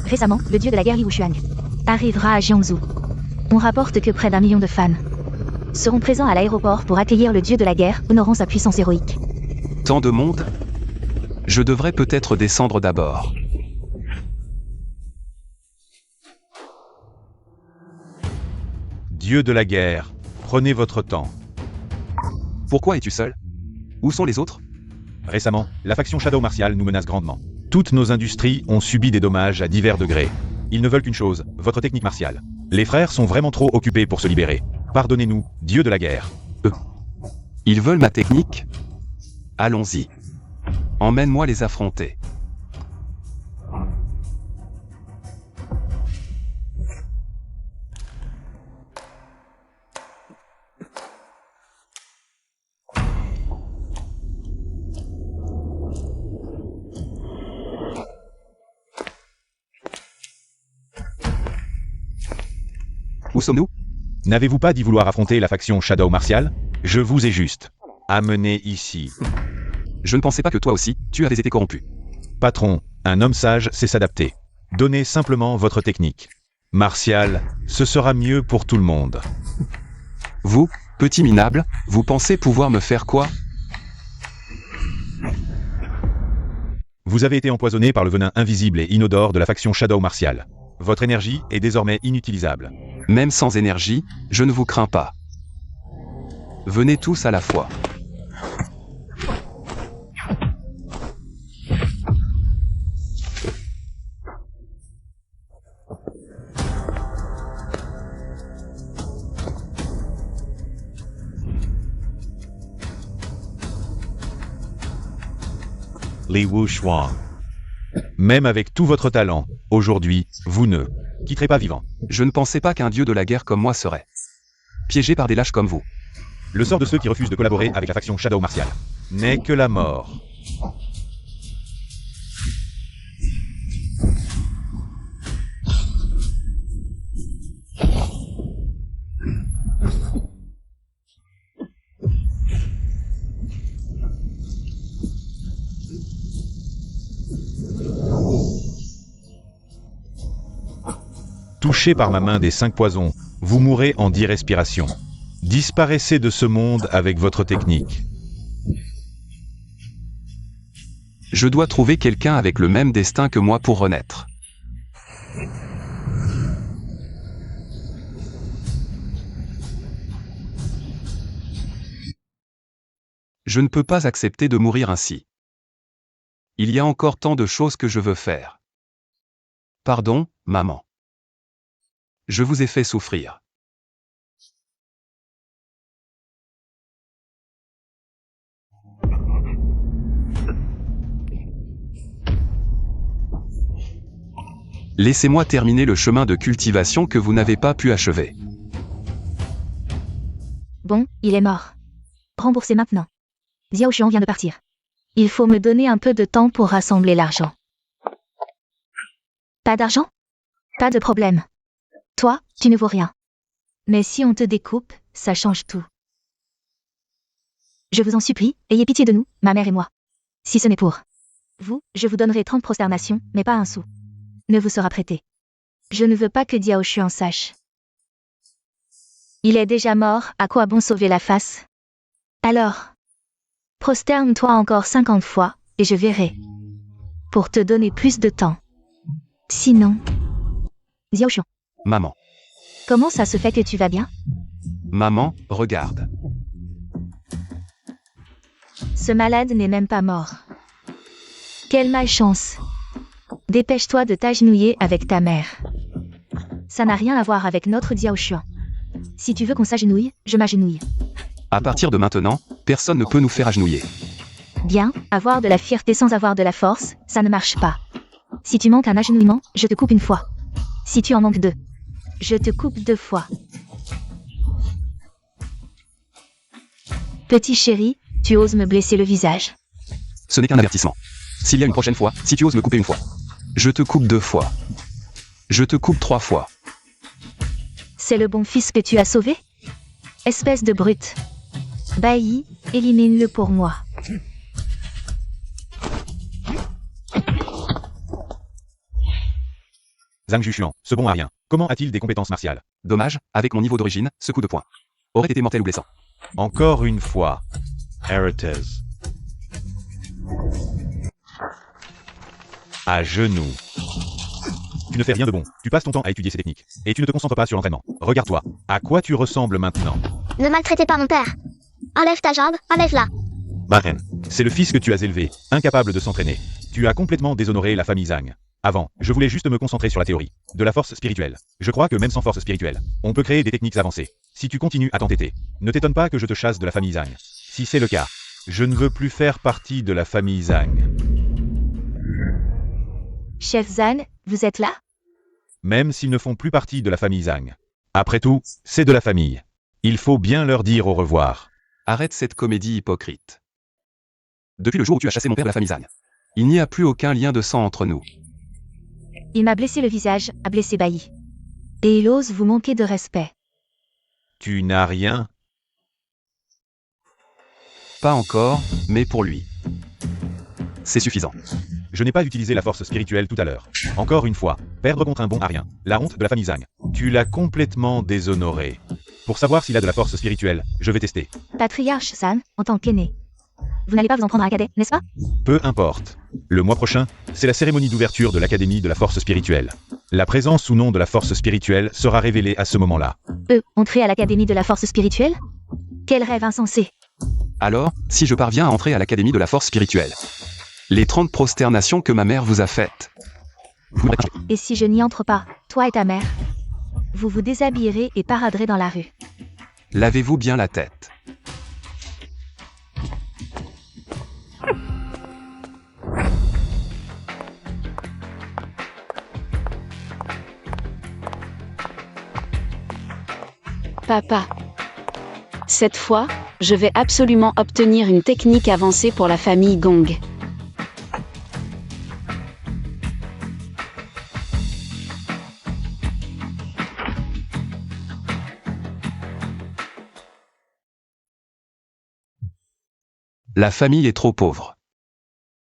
Récemment, le dieu de la guerre Li Wuxuan arrivera à Jiangsu. On rapporte que près d'1 million de fans seront présents à l'aéroport pour accueillir le dieu de la guerre, honorant sa puissance héroïque. Tant de monde? Je devrais peut-être descendre d'abord. Dieu de la guerre, prenez votre temps. Pourquoi es-tu seul? Où sont les autres? Récemment, la faction Shadow Martial nous menace grandement. Toutes nos industries ont subi des dommages à divers degrés. Ils ne veulent qu'une chose, votre technique martiale. Les frères sont vraiment trop occupés pour se libérer. Pardonnez-nous, Dieu de la guerre. Ils veulent ma technique? Allons-y. Emmène-moi les affronter. Où sommes-nous? N'avez-vous pas dit vouloir affronter la faction Shadow Martial? Je vous ai juste amené ici. Je ne pensais pas que toi aussi, tu avais été corrompu. Patron, un homme sage sait s'adapter. Donnez simplement votre technique. Martial, ce sera mieux pour tout le monde. Vous, petit minable, vous pensez pouvoir me faire quoi? Vous avez été empoisonné par le venin invisible et inodore de la faction Shadow Martial. Votre énergie est désormais inutilisable. Même sans énergie, je ne vous crains pas. Venez tous à la fois. Li Wuxuan. Même avec tout votre talent, aujourd'hui, vous ne quitterez pas vivant. Je ne pensais pas qu'un dieu de la guerre comme moi serait piégé par des lâches comme vous. Le sort de ceux qui refusent de collaborer avec la faction Shadow Martial n'est que la mort. Touché par ma main des 5 poisons, vous mourrez en 10 respirations. Disparaissez de ce monde avec votre technique. Je dois trouver quelqu'un avec le même destin que moi pour renaître. Je ne peux pas accepter de mourir ainsi. Il y a encore tant de choses que je veux faire. Pardon, maman. Je vous ai fait souffrir. Laissez-moi terminer le chemin de cultivation que vous n'avez pas pu achever. Bon, il est mort. Remboursez maintenant. Xiao Xuan vient de partir. Il faut me donner un peu de temps pour rassembler l'argent. Pas d'argent? Pas de problème. Toi, tu ne vaux rien. Mais si on te découpe, ça change tout. Je vous en supplie, ayez pitié de nous, ma mère et moi. Si ce n'est pour vous, je vous donnerai 30 prosternations, mais pas un sou. Ne vous sera prêté. Je ne veux pas que Diao Xuan sache. Il est déjà mort, à quoi bon sauver la face? Alors, prosterne-toi encore 50 fois, et je verrai. Pour te donner plus de temps. Sinon... Xiao Xuan. Maman. Comment ça se fait que tu vas bien? Maman, regarde. Ce malade n'est même pas mort. Quelle malchance. Dépêche-toi de t'agenouiller avec ta mère. Ça n'a rien à voir avec notre Diao Xuan. Si tu veux qu'on s'agenouille, je m'agenouille. À partir de maintenant, personne ne peut nous faire agenouiller. Bien, avoir de la fierté sans avoir de la force, ça ne marche pas. Si tu manques un agenouillement, je te coupe une fois. Si tu en manques 2, je te coupe 2 fois. Petit chéri, tu oses me blesser le visage. Ce n'est qu'un avertissement. S'il y a une prochaine fois, si tu oses me couper une fois, je te coupe 2 fois. Je te coupe 3 fois. C'est le bon fils que tu as sauvé? Espèce de brute. Bailli, élimine-le pour moi. Zhang Jushuan, ce bon à rien. Comment a-t-il des compétences martiales? Dommage, avec mon niveau d'origine, ce coup de poing aurait été mortel ou blessant. Encore une fois. Herites. À genoux. Tu ne fais rien de bon. Tu passes ton temps à étudier ces techniques. Et tu ne te concentres pas sur l'entraînement. Regarde-toi. À quoi tu ressembles maintenant? Ne maltraitez pas mon père. Enlève ta jambe, enlève-la. Baren. C'est le fils que tu as élevé, incapable de s'entraîner. Tu as complètement déshonoré la famille Zhang. Avant, je voulais juste me concentrer sur la théorie. De la force spirituelle. Je crois que même sans force spirituelle, on peut créer des techniques avancées. Si tu continues à t'entêter, ne t'étonne pas que je te chasse de la famille Zhang. Si c'est le cas, je ne veux plus faire partie de la famille Zhang. Chef Zhan, vous êtes là? Même s'ils ne font plus partie de la famille Zhang. Après tout, c'est de la famille. Il faut bien leur dire au revoir. Arrête cette comédie hypocrite. Depuis le jour où tu as chassé mon père de la famille Zhang, il n'y a plus aucun lien de sang entre nous. Il m'a blessé le visage, a blessé Bailly. Et il ose vous manquer de respect. Tu n'as rien? Pas encore, mais pour lui. C'est suffisant. Je n'ai pas utilisé la force spirituelle tout à l'heure. Encore une fois, perdre contre un bon à rien. La honte de la famille Zhang. Tu l'as complètement déshonoré. Pour savoir s'il a de la force spirituelle, je vais tester. Patriarche Zhan, en tant qu'aîné. Vous n'allez pas vous en prendre à un cadet, n'est-ce pas? Peu importe. Le mois prochain, c'est la cérémonie d'ouverture de l'Académie de la Force Spirituelle. La présence ou non de la Force Spirituelle sera révélée à ce moment-là. Entrer à l'Académie de la Force Spirituelle? Quel rêve insensé. Alors, si je parviens à entrer à l'Académie de la Force Spirituelle, les 30 prosternations que ma mère vous a faites. Et si je n'y entre pas, toi et ta mère? Vous vous déshabillerez et paraderez dans la rue. Lavez-vous bien la tête. Papa. Cette fois, je vais absolument obtenir une technique avancée pour la famille Gong. La famille est trop pauvre.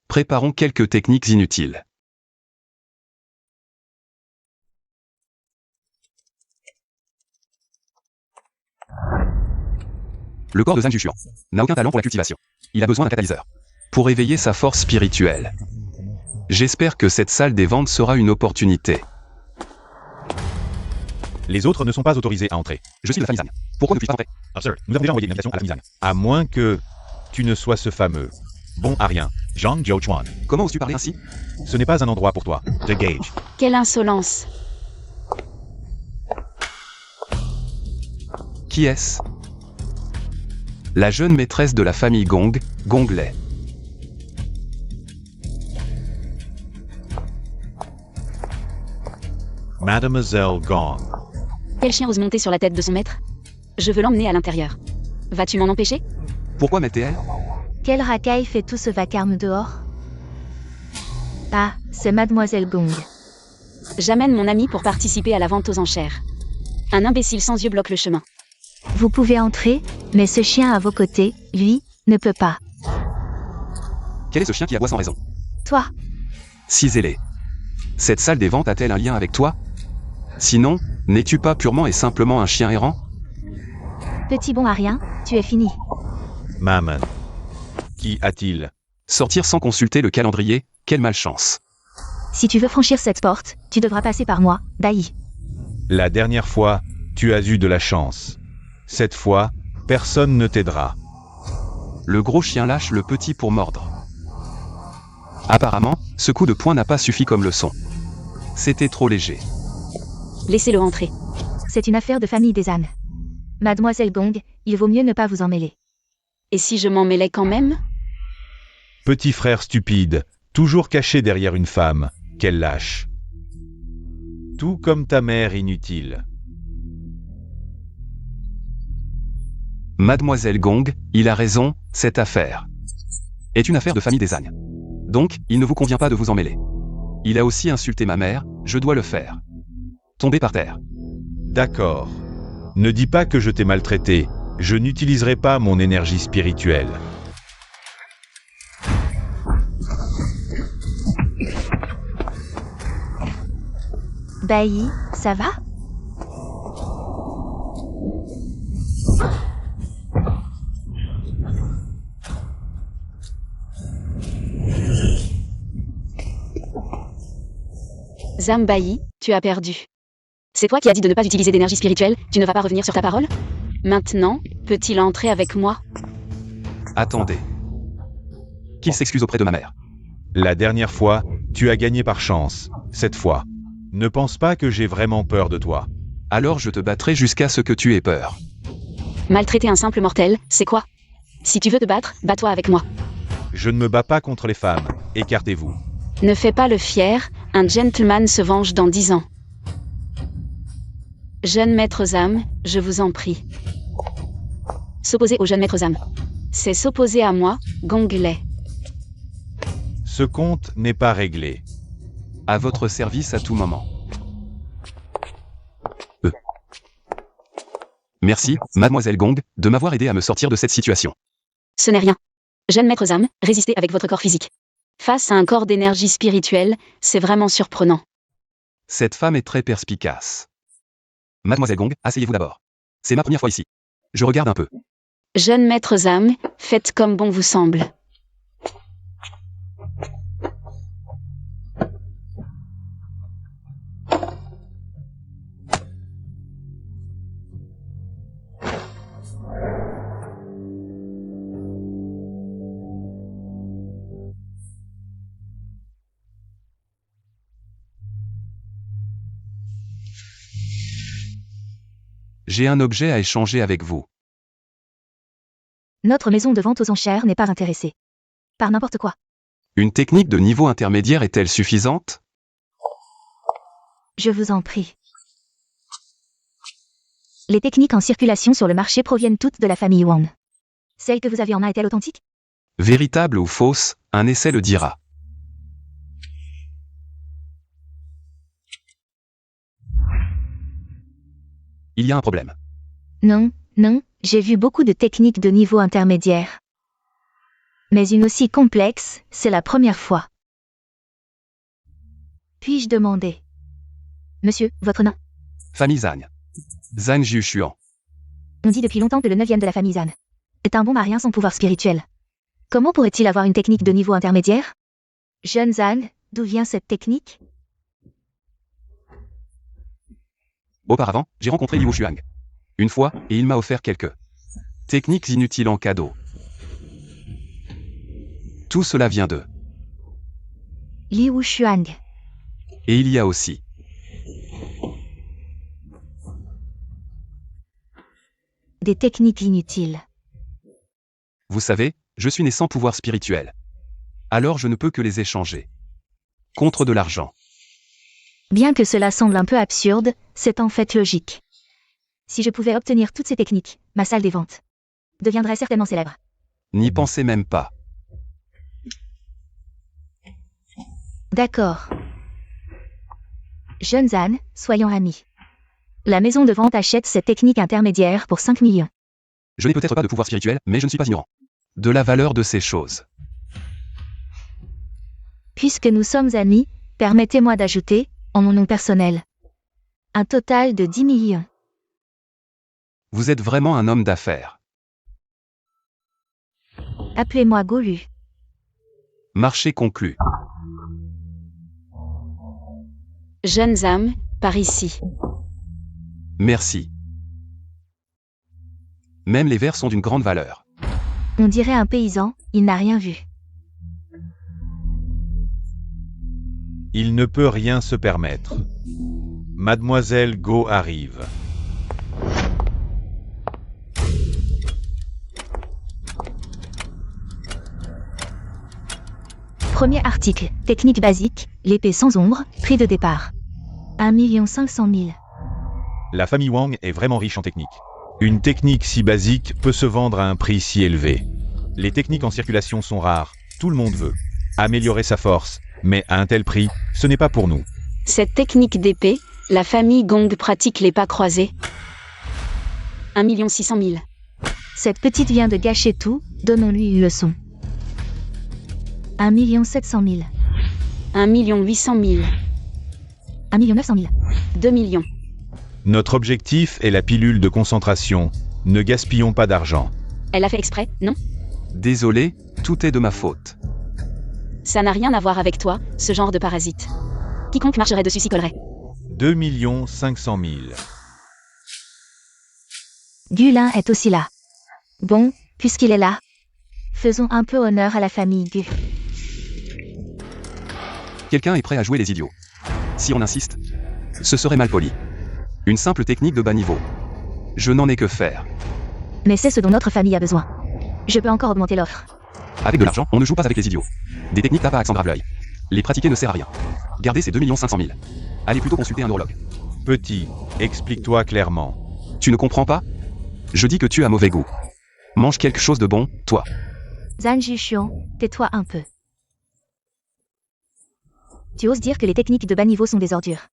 Préparons quelques techniques inutiles. Le corps de Zhang Jushuan n'a aucun talent pour la cultivation. Il a besoin d'un catalyseur pour éveiller sa force spirituelle. J'espère que cette salle des ventes sera une opportunité. Les autres ne sont pas autorisés à entrer. Je suis de la famille Zhang. Pourquoi ne puis-je pas entrer? Sir, nous avons déjà envoyé une invitation à la famille Zhang. À moins que tu ne sois ce fameux bon à rien, Zhang Jiuchuan. Comment oses-tu parler ainsi? Ce n'est pas un endroit pour toi. The Gage. Quelle insolence! Qui est-ce? La jeune maîtresse de la famille Gong, Gong Lei. Mademoiselle Gong. Quel chien ose monter sur la tête de son maître? Je veux l'emmener à l'intérieur. Vas-tu m'en empêcher? Pourquoi m'était-elle? Quel racaille fait tout ce vacarme dehors? Ah, c'est Mademoiselle Gong. J'amène mon ami pour participer à la vente aux enchères. Un imbécile sans yeux bloque le chemin. Vous pouvez entrer, mais ce chien à vos côtés, lui, ne peut pas. Quel est ce chien qui aboie sans raison? Toi, Ciselé. Cette salle des ventes a-t-elle un lien avec toi? Sinon, n'es-tu pas purement et simplement un chien errant? petit bon à rien, tu es fini. Maman. Qui a-t-il? Sortir sans consulter le calendrier, quelle malchance. Si tu veux franchir cette porte, tu devras passer par moi, Dai. La dernière fois, tu as eu de la chance. Cette fois, personne ne t'aidera. Le gros chien lâche le petit pour mordre. Apparemment, ce coup de poing n'a pas suffi comme leçon. C'était trop léger. Laissez-le entrer. C'est une affaire de famille des ânes. Mademoiselle Gong, il vaut mieux ne pas vous en mêler. Et si je m'en mêlais quand même? Petit frère stupide, toujours caché derrière une femme, qu'elle lâche. Tout comme ta mère inutile. Mademoiselle Gong, il a raison, cette affaire est une affaire de famille des ânes. Donc, il ne vous convient pas de vous en mêler. Il a aussi insulté ma mère, je dois le faire. Tombez par terre. D'accord. Ne dis pas que je t'ai maltraité, je n'utiliserai pas mon énergie spirituelle. Bailly, ça va? Zam Bailly, tu as perdu. C'est toi qui as dit de ne pas utiliser d'énergie spirituelle, tu ne vas pas revenir sur ta parole? Maintenant, peut-il entrer avec moi? Attendez. Qu'il s'excuse auprès de ma mère. La dernière fois, tu as gagné par chance. Cette fois, ne pense pas que j'ai vraiment peur de toi. Alors je te battrai jusqu'à ce que tu aies peur. Maltraiter un simple mortel, c'est quoi? Si tu veux te battre, bats-toi avec moi. Je ne me bats pas contre les femmes. Écartez-vous. Ne fais pas le fier, un gentleman se venge dans 10 ans. Jeune maître Zam, je vous en prie. S'opposer au jeune maître Zam. C'est s'opposer à moi, Gong-lei. Ce compte n'est pas réglé. À votre service à tout moment. Merci, mademoiselle Gong, de m'avoir aidé à me sortir de cette situation. Ce n'est rien. Jeune maître Zam, résistez avec votre corps physique. Face à un corps d'énergie spirituelle, c'est vraiment surprenant. Cette femme est très perspicace. Mademoiselle Gong, asseyez-vous d'abord. C'est ma première fois ici. Je regarde un peu. Jeune maître Zam, faites comme bon vous semble. J'ai un objet à échanger avec vous. Notre maison de vente aux enchères n'est pas intéressée. Par n'importe quoi. Une technique de niveau intermédiaire est-elle suffisante? Je vous en prie. Les techniques en circulation sur le marché proviennent toutes de la famille Wang. Celle que vous avez en main est-elle authentique? Véritable ou fausse, un essai le dira. Il y a un problème. Non, j'ai vu beaucoup de techniques de niveau intermédiaire. Mais une aussi complexe, c'est la première fois. Puis-je demander? Monsieur, votre nom? Famille Zhang. Zhang Jiushuan. On dit depuis longtemps que le 9e de la famille Zhan est un bon marien sans pouvoir spirituel. Comment pourrait-il avoir une technique de niveau intermédiaire? Jeune Zhang, d'où vient cette technique? Auparavant, j'ai rencontré Liu Shuang. Une fois, et il m'a offert quelques techniques inutiles en cadeau. Tout cela vient de... Liu Shuang. Et il y a aussi... Des techniques inutiles. Vous savez, je suis né sans pouvoir spirituel. Alors je ne peux que les échanger. Contre de l'argent. Bien que cela semble un peu absurde, c'est en fait logique. Si je pouvais obtenir toutes ces techniques, ma salle des ventes deviendrait certainement célèbre. N'y pensez même pas. D'accord. Jeune Zhan, soyons amis. La maison de vente achète cette technique intermédiaire pour 5 millions. Je n'ai peut-être pas de pouvoir spirituel, mais je ne suis pas ignorant de la valeur de ces choses. Puisque nous sommes amis, permettez-moi d'ajouter, en mon nom personnel, un total de 10 millions. Vous êtes vraiment un homme d'affaires. Appelez-moi Golu. Marché conclu. Jeune Zam, par ici. Merci. Même les vers sont d'une grande valeur. On dirait un paysan, il n'a rien vu. Il ne peut rien se permettre. Mademoiselle Go arrive. Premier article, technique basique, l'épée sans ombre, prix de départ. 1 500 000. La famille Wang est vraiment riche en techniques. Une technique si basique peut se vendre à un prix si élevé. Les techniques en circulation sont rares, tout le monde veut améliorer sa force, mais à un tel prix, ce n'est pas pour nous. Cette technique d'épée, la famille Gong pratique les pas croisés. 1 600 000. Cette petite vient de gâcher tout, donnons-lui une leçon. 1 700 000. 1 800 000. 1 900 000. 2 millions. Notre objectif est la pilule de concentration. Ne gaspillons pas d'argent. Elle a fait exprès, non? Désolé, tout est de ma faute. Ça n'a rien à voir avec toi, ce genre de parasite. Quiconque marcherait dessus s'y collerait. 2 500 000. Gulin est aussi là. Bon, puisqu'il est là, faisons un peu honneur à la famille Gu. Quelqu'un est prêt à jouer les idiots. Si on insiste, ce serait mal poli. Une simple technique de bas niveau. Je n'en ai que faire. Mais c'est ce dont notre famille a besoin. Je peux encore augmenter l'offre. Avec de l'argent, on ne joue pas avec les idiots. Des techniques tapent à accent grave l'œil. Les pratiquer ne sert à rien. Gardez ces 2 500 000. Allez plutôt consulter un neurologue. Petit, explique-toi clairement. Tu ne comprends pas? Je dis que tu as mauvais goût. Mange quelque chose de bon, toi. Zhan Jushuan, tais-toi un peu. Tu oses dire que les techniques de bas niveau sont des ordures.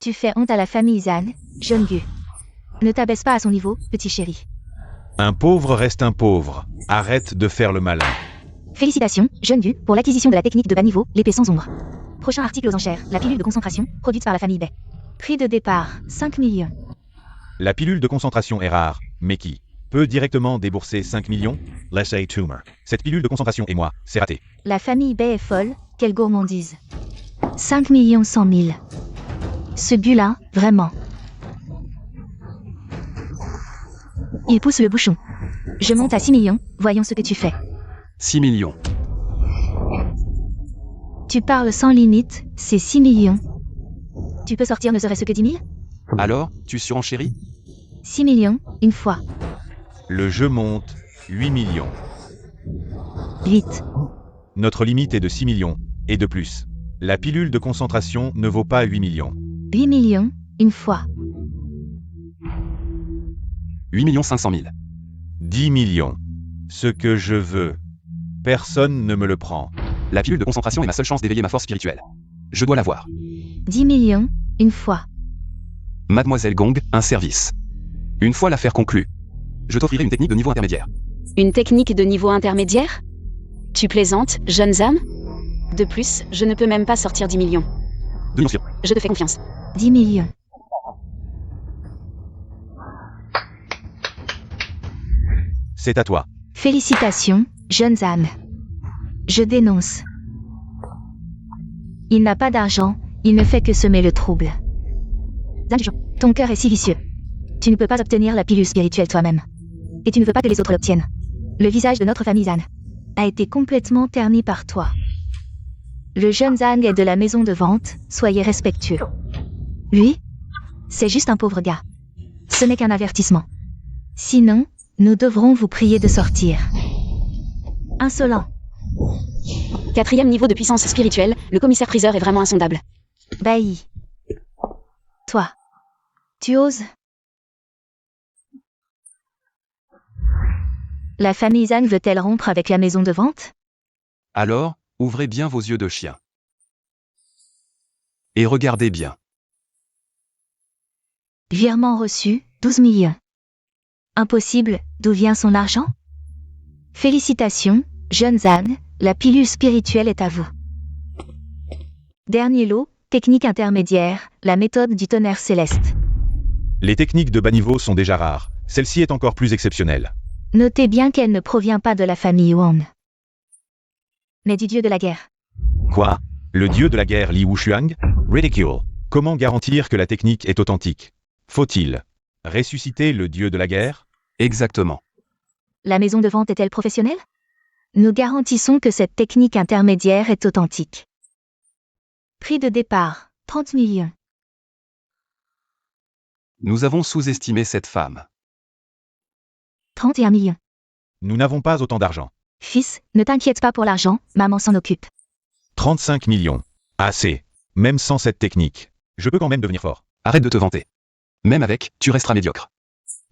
Tu fais honte à la famille Zhan, jeune Gu. Ne t'abaisse pas à son niveau, petit chéri. Un pauvre reste un pauvre. Arrête de faire le malin. Félicitations, jeune Gu, pour l'acquisition de la technique de bas niveau, l'épée sans ombre. Prochain article aux enchères, la pilule de concentration, produite par la famille Bay. Prix de départ, 5 millions. La pilule de concentration est rare, mais qui peut directement débourser 5 millions? Let's say tumor. Cette pilule de concentration et moi, c'est raté. La famille Bay est folle, quelle gourmandise. 5 100 000. Ce Gu-là, vraiment. Il pousse le bouchon. Je monte à 6 millions, voyons ce que tu fais. 6 millions. Tu parles sans limite, c'est 6 millions. Tu peux sortir ne serait-ce que 10 000? Alors, tu surenchéris? 6 millions, une fois. Le jeu monte, 8 millions. 8. Notre limite est de 6 millions, et de plus. La pilule de concentration ne vaut pas 8 millions. 8 millions, une fois. 8 500 000. 10 millions. Ce que je veux. Personne ne me le prend. La pilule de concentration est ma seule chance d'éveiller ma force spirituelle. Je dois l'avoir. 10 millions, une fois. Mademoiselle Gong, un service. Une fois l'affaire conclue, je t'offrirai une technique de niveau intermédiaire. Une technique de niveau intermédiaire? Tu plaisantes, jeunes âmes? De plus, je ne peux même pas sortir 10 millions. 2 millions. Je te fais confiance. 10 millions. C'est à toi. Félicitations, jeunes âmes. Je dénonce. Il n'a pas d'argent, il ne fait que semer le trouble. Ton cœur est si vicieux. Tu ne peux pas obtenir la pilule spirituelle toi-même. Et tu ne veux pas que les autres l'obtiennent. Le visage de notre famille Zhan a été complètement terni par toi. Le jeune Zhang est de la maison de vente, soyez respectueux. Lui, c'est juste un pauvre gars. Ce n'est qu'un avertissement. Sinon, nous devrons vous prier de sortir. Insolent. 4e niveau de puissance spirituelle, le commissaire-priseur est vraiment insondable. Bailli. Toi. Tu oses? La famille Zhang veut-elle rompre avec la maison de vente? Alors, ouvrez bien vos yeux de chien. Et regardez bien. Virement reçu, 12 millions. Impossible, d'où vient son argent? Félicitations, jeune Zhan, la pilule spirituelle est à vous. Dernier lot, technique intermédiaire, la méthode du tonnerre céleste. Les techniques de bas niveau sont déjà rares. Celle-ci est encore plus exceptionnelle. Notez bien qu'elle ne provient pas de la famille Wang, mais du dieu de la guerre. Quoi? Le dieu de la guerre Li Wushuang? Ridicule. Comment garantir que la technique est authentique? Faut-il ressusciter le dieu de la guerre? Exactement. La maison de vente est-elle professionnelle? Nous garantissons que cette technique intermédiaire est authentique. Prix de départ, 30 millions. Nous avons sous-estimé cette femme. 31 millions. Nous n'avons pas autant d'argent. Fils, ne t'inquiète pas pour l'argent, maman s'en occupe. 35 millions. Assez. Même sans cette technique. Je peux quand même devenir fort. Arrête de te vanter. Même avec, tu resteras médiocre.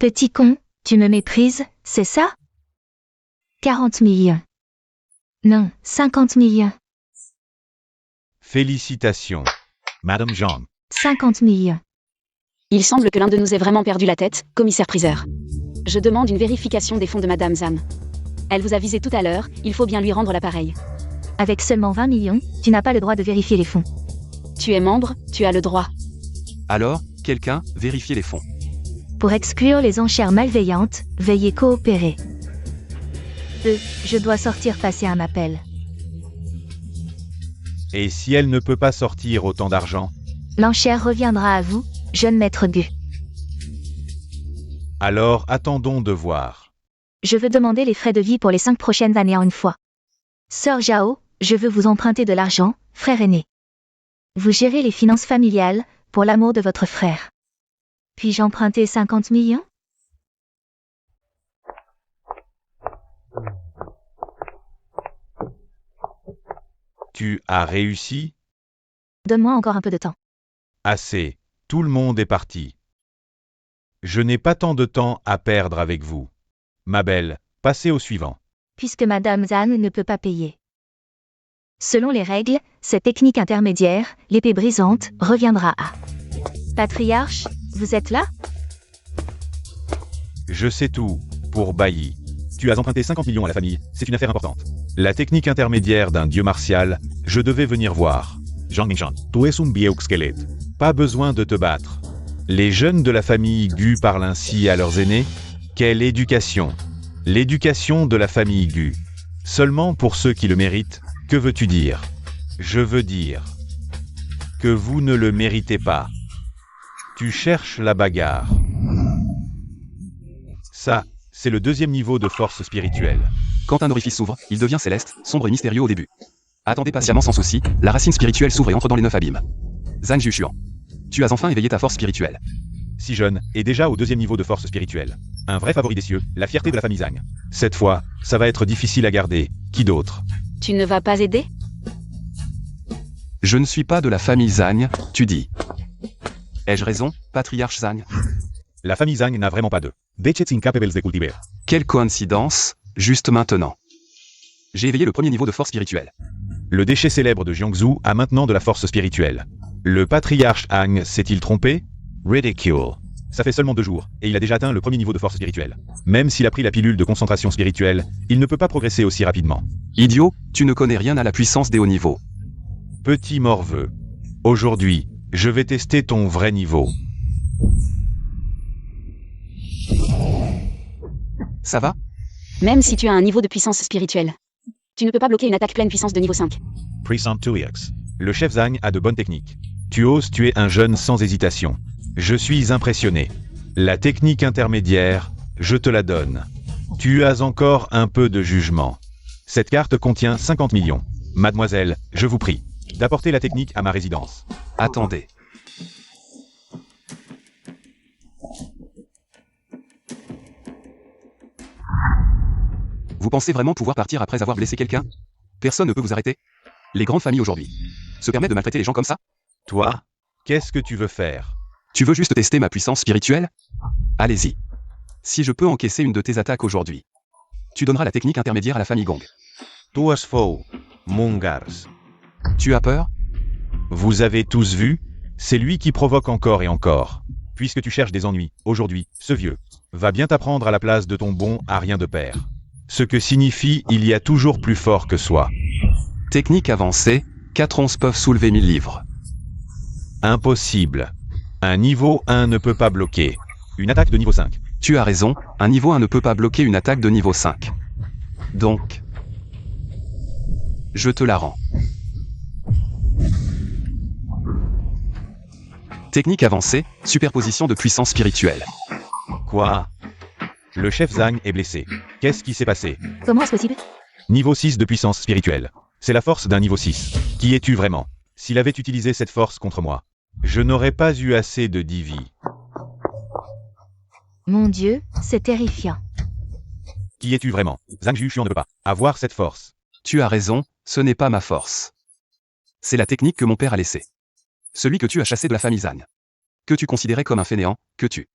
Petit con, tu me méprises, c'est ça? 40 millions. Non, 50 millions. Félicitations. Madame Zhang. 50 millions. Il semble que l'un de nous ait vraiment perdu la tête, commissaire-priseur. Je demande une vérification des fonds de Madame Zhan. Elle vous a visé tout à l'heure, il faut bien lui rendre l'appareil. Avec seulement 20 millions, tu n'as pas le droit de vérifier les fonds. Tu es membre, tu as le droit. Alors, quelqu'un, vérifiez les fonds. Pour exclure les enchères malveillantes, veuillez coopérer. Je dois sortir passer un appel. Et si elle ne peut pas sortir autant d'argent, L'enchère reviendra à vous, jeune maître Gu. alors attendons de voir. Je veux demander les frais de vie pour les 5 prochaines années en une fois. Sœur Zhao, je veux vous emprunter de l'argent, frère aîné. Vous gérez les finances familiales, pour l'amour de votre frère. Puis-je emprunter 50 millions? Tu as réussi? Donne-moi encore un peu de temps. Assez. Tout le monde est parti. Je n'ai pas tant de temps à perdre avec vous. Ma belle, passez au suivant. Puisque Madame Zhang ne peut pas payer. Selon les règles, cette technique intermédiaire, l'épée brisante, reviendra à. Patriarche, vous êtes là? Je sais tout, pour Bailly. Tu as emprunté 50 millions à la famille, c'est une affaire importante. La technique intermédiaire d'un dieu martial, je devais venir voir. Zhang Mingzhan, tu es un viejo squelette. Pas besoin de te battre. Les jeunes de la famille Gu parlent ainsi à leurs aînés. Quelle éducation! L'éducation de la famille Gu. Seulement pour ceux qui le méritent, que veux-tu dire? Je veux dire que vous ne le méritez pas. Tu cherches la bagarre. Ça, c'est le deuxième niveau de force spirituelle. Quand un orifice s'ouvre, il devient céleste, sombre et mystérieux au début. Attendez patiemment sans souci, la racine spirituelle s'ouvre et entre dans les 9 abîmes. Zhang Jushuan. Tu as enfin éveillé ta force spirituelle. Si jeune, et déjà au deuxième niveau de force spirituelle. Un vrai favori des cieux, la fierté de la famille Zhang. Cette fois, ça va être difficile à garder. Qui d'autre? Tu ne vas pas aider? Je ne suis pas de la famille Zhang, tu dis. Ai-je raison, patriarche Zhang? La famille Zhang n'a vraiment pas de déchets incapables de cultiver. Quelle coïncidence, juste maintenant. J'ai éveillé le premier niveau de force spirituelle. Le déchet célèbre de Jiangzhou a maintenant de la force spirituelle. Le patriarche Han s'est-il trompé? Ridicule. Ça fait seulement 2 jours, et il a déjà atteint le premier niveau de force spirituelle. Même s'il a pris la pilule de concentration spirituelle, il ne peut pas progresser aussi rapidement. Idiot, tu ne connais rien à la puissance des hauts niveaux. Petit morveux. Aujourd'hui, je vais tester ton vrai niveau. Ça va? Même si tu as un niveau de puissance spirituelle. Tu ne peux pas bloquer une attaque pleine puissance de niveau 5. Puissant 2x. Le chef Zhang a de bonnes techniques. Tu oses tuer un jeune sans hésitation. Je suis impressionné. La technique intermédiaire, je te la donne. Tu as encore un peu de jugement. Cette carte contient 50 millions. Mademoiselle, je vous prie d'apporter la technique à ma résidence. Attendez. Vous pensez vraiment pouvoir partir après avoir blessé quelqu'un? Personne ne peut vous arrêter. Les grandes familles aujourd'hui se permettent de maltraiter les gens comme ça? Toi, qu'est-ce que tu veux faire? Tu veux juste tester ma puissance spirituelle? Allez-y. Si je peux encaisser une de tes attaques aujourd'hui, tu donneras la technique intermédiaire à la famille Gong. Tu as faux, Mongars. Tu as peur? Vous avez tous vu? C'est lui qui provoque encore et encore. Puisque tu cherches des ennuis, aujourd'hui, ce vieux va bien t'apprendre à la place de ton bon à rien de père. Ce que signifie il y a toujours plus fort que soi. Technique avancée, 4 onces peuvent soulever 1000 livres. Impossible. Un niveau 1 ne peut pas bloquer une attaque de niveau 5. Tu as raison, un niveau 1 ne peut pas bloquer une attaque de niveau 5. Donc, je te la rends. Technique avancée, superposition de puissance spirituelle. Quoi? Le chef Zhang est blessé. Qu'est-ce qui s'est passé? Comment est-ce possible? Niveau 6 de puissance spirituelle. C'est la force d'un niveau 6. Qui es-tu vraiment? S'il avait utilisé cette force contre moi, je n'aurais pas eu assez de divi. Mon Dieu, c'est terrifiant. Qui es-tu vraiment? Zhang Jushuan ne peut pas avoir cette force. Tu as raison, ce n'est pas ma force. C'est la technique que mon père a laissée. Celui que tu as chassé de la famille Zhang. Que tu considérais comme un fainéant, que tu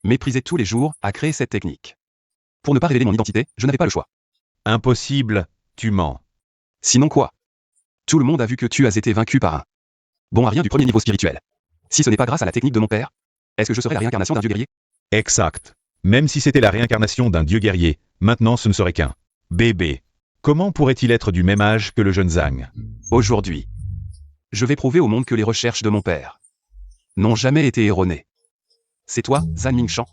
méprisais tous les jours, a créé cette technique. Pour ne pas révéler mon identité, je n'avais pas le choix. Impossible, tu mens. Sinon quoi? Tout le monde a vu que tu as été vaincu par un bon à rien du premier niveau spirituel. Si ce n'est pas grâce à la technique de mon père, est-ce que je serais la réincarnation d'un dieu guerrier? Exact. Même si c'était la réincarnation d'un dieu guerrier, maintenant ce ne serait qu'un bébé. Comment pourrait-il être du même âge que le jeune Zhang? Aujourd'hui, Je vais prouver au monde que les recherches de mon père n'ont jamais été erronées. C'est toi, Zhang Mingshan,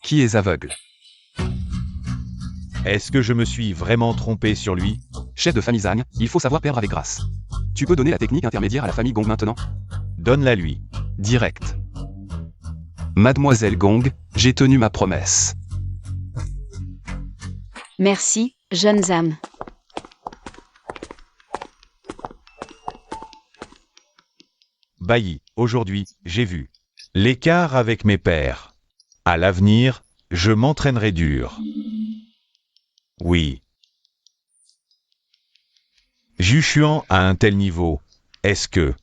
qui es aveugle. Est-ce que je me suis vraiment trompé sur lui? Chef de famille Zhang, il faut savoir perdre avec grâce. Tu peux donner la technique intermédiaire à la famille Gong maintenant? Donne-la lui. Direct. Mademoiselle Gong, j'ai tenu ma promesse. Merci, jeunes âmes. Bailli, aujourd'hui, j'ai vu l'écart avec mes pairs. À l'avenir, je m'entraînerai dur. Oui. Jushuan à un tel niveau, est-ce que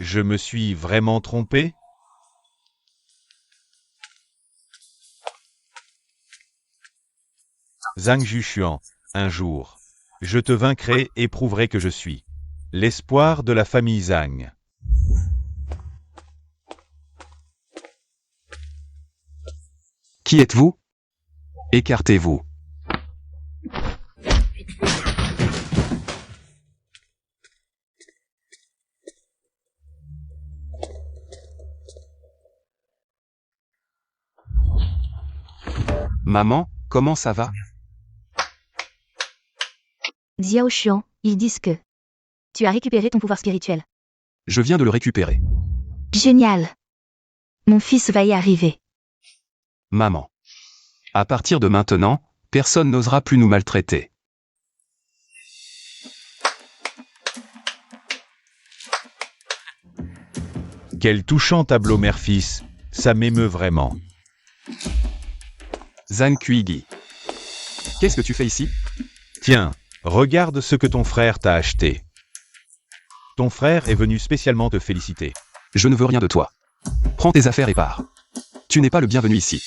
je me suis vraiment trompé? Zhang Jushuan, un jour, je te vaincrai et prouverai que je suis l'espoir de la famille Zhang. Qui êtes-vous? Écartez-vous. Maman, comment ça va? Xiao Xuan, ils disent que tu as récupéré ton pouvoir spirituel. Je viens de le récupérer. Génial. Mon fils va y arriver. Maman. À partir de maintenant, personne n'osera plus nous maltraiter. Quel touchant tableau mère-fils, ça m'émeut vraiment. Zhang Kuigi. Qu'est-ce que tu fais ici? Tiens, regarde ce que ton frère t'a acheté. Ton frère est venu spécialement te féliciter. Je ne veux rien de toi. Prends tes affaires et pars. Tu n'es pas le bienvenu ici.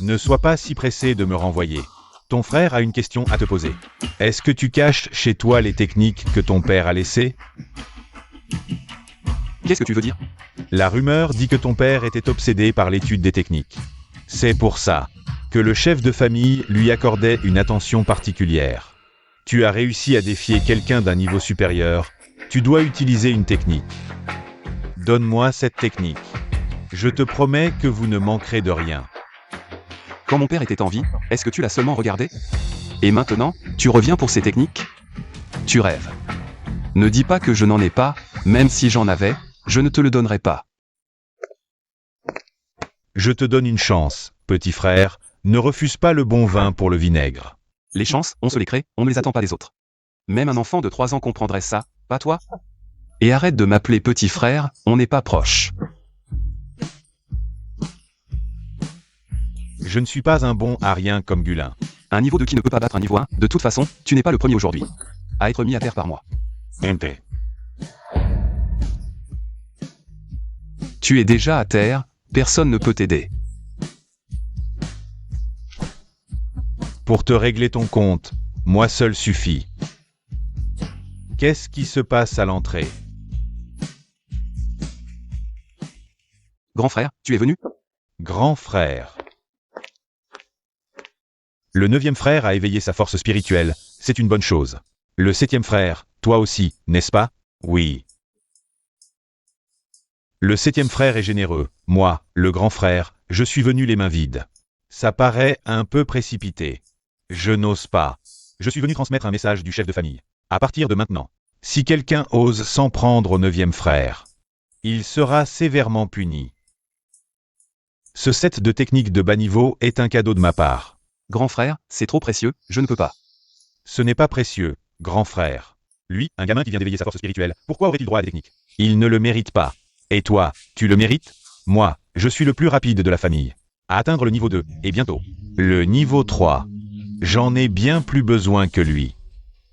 Ne sois pas si pressé de me renvoyer. Ton frère a une question à te poser. Est-ce que tu caches chez toi les techniques que ton père a laissées? Qu'est-ce que tu veux dire? La rumeur dit que ton père était obsédé par l'étude des techniques. C'est pour ça que le chef de famille lui accordait une attention particulière. Tu as réussi à défier quelqu'un d'un niveau supérieur. Tu dois utiliser une technique. Donne-moi cette technique. Je te promets que vous ne manquerez de rien. Quand mon père était en vie, est-ce que tu l'as seulement regardé? Et maintenant, tu reviens pour ces techniques? Tu rêves. Ne dis pas que je n'en ai pas, même si j'en avais, je ne te le donnerai pas. Je te donne une chance, petit frère, ne refuse pas le bon vin pour le vinaigre. Les chances, on se les crée, on ne les attend pas des autres. Même un enfant de 3 ans comprendrait ça, pas toi? Et arrête de m'appeler petit frère, on n'est pas proches. Je ne suis pas un bon à rien comme Gulin. Un niveau 2 qui ne peut pas battre un niveau 1, de toute façon, tu n'es pas le premier aujourd'hui à être mis à terre par moi. MT. Tu es déjà à terre, personne ne peut t'aider. Pour te régler ton compte, moi seul suffit. Qu'est-ce qui se passe à l'entrée? Grand frère, tu es venu? Grand frère. Le 9e frère a éveillé sa force spirituelle, c'est une bonne chose. Le 7e frère, toi aussi, n'est-ce pas? Oui. Le 7e frère est généreux, moi, le grand frère, je suis venu les mains vides. Ça paraît un peu précipité. Je n'ose pas. Je suis venu transmettre un message du chef de famille. À partir de maintenant, si quelqu'un ose s'en prendre au 9e frère, il sera sévèrement puni. Ce set de techniques de bas niveau est un cadeau de ma part. Grand frère, c'est trop précieux, je ne peux pas. Ce n'est pas précieux, grand frère. Lui, un gamin qui vient d'éveiller sa force spirituelle, pourquoi aurait-il droit à des techniques? Il ne le mérite pas. Et toi, tu le mérites? Moi, je suis le plus rapide de la famille. À atteindre le niveau 2, et bientôt. Le niveau 3. J'en ai bien plus besoin que lui.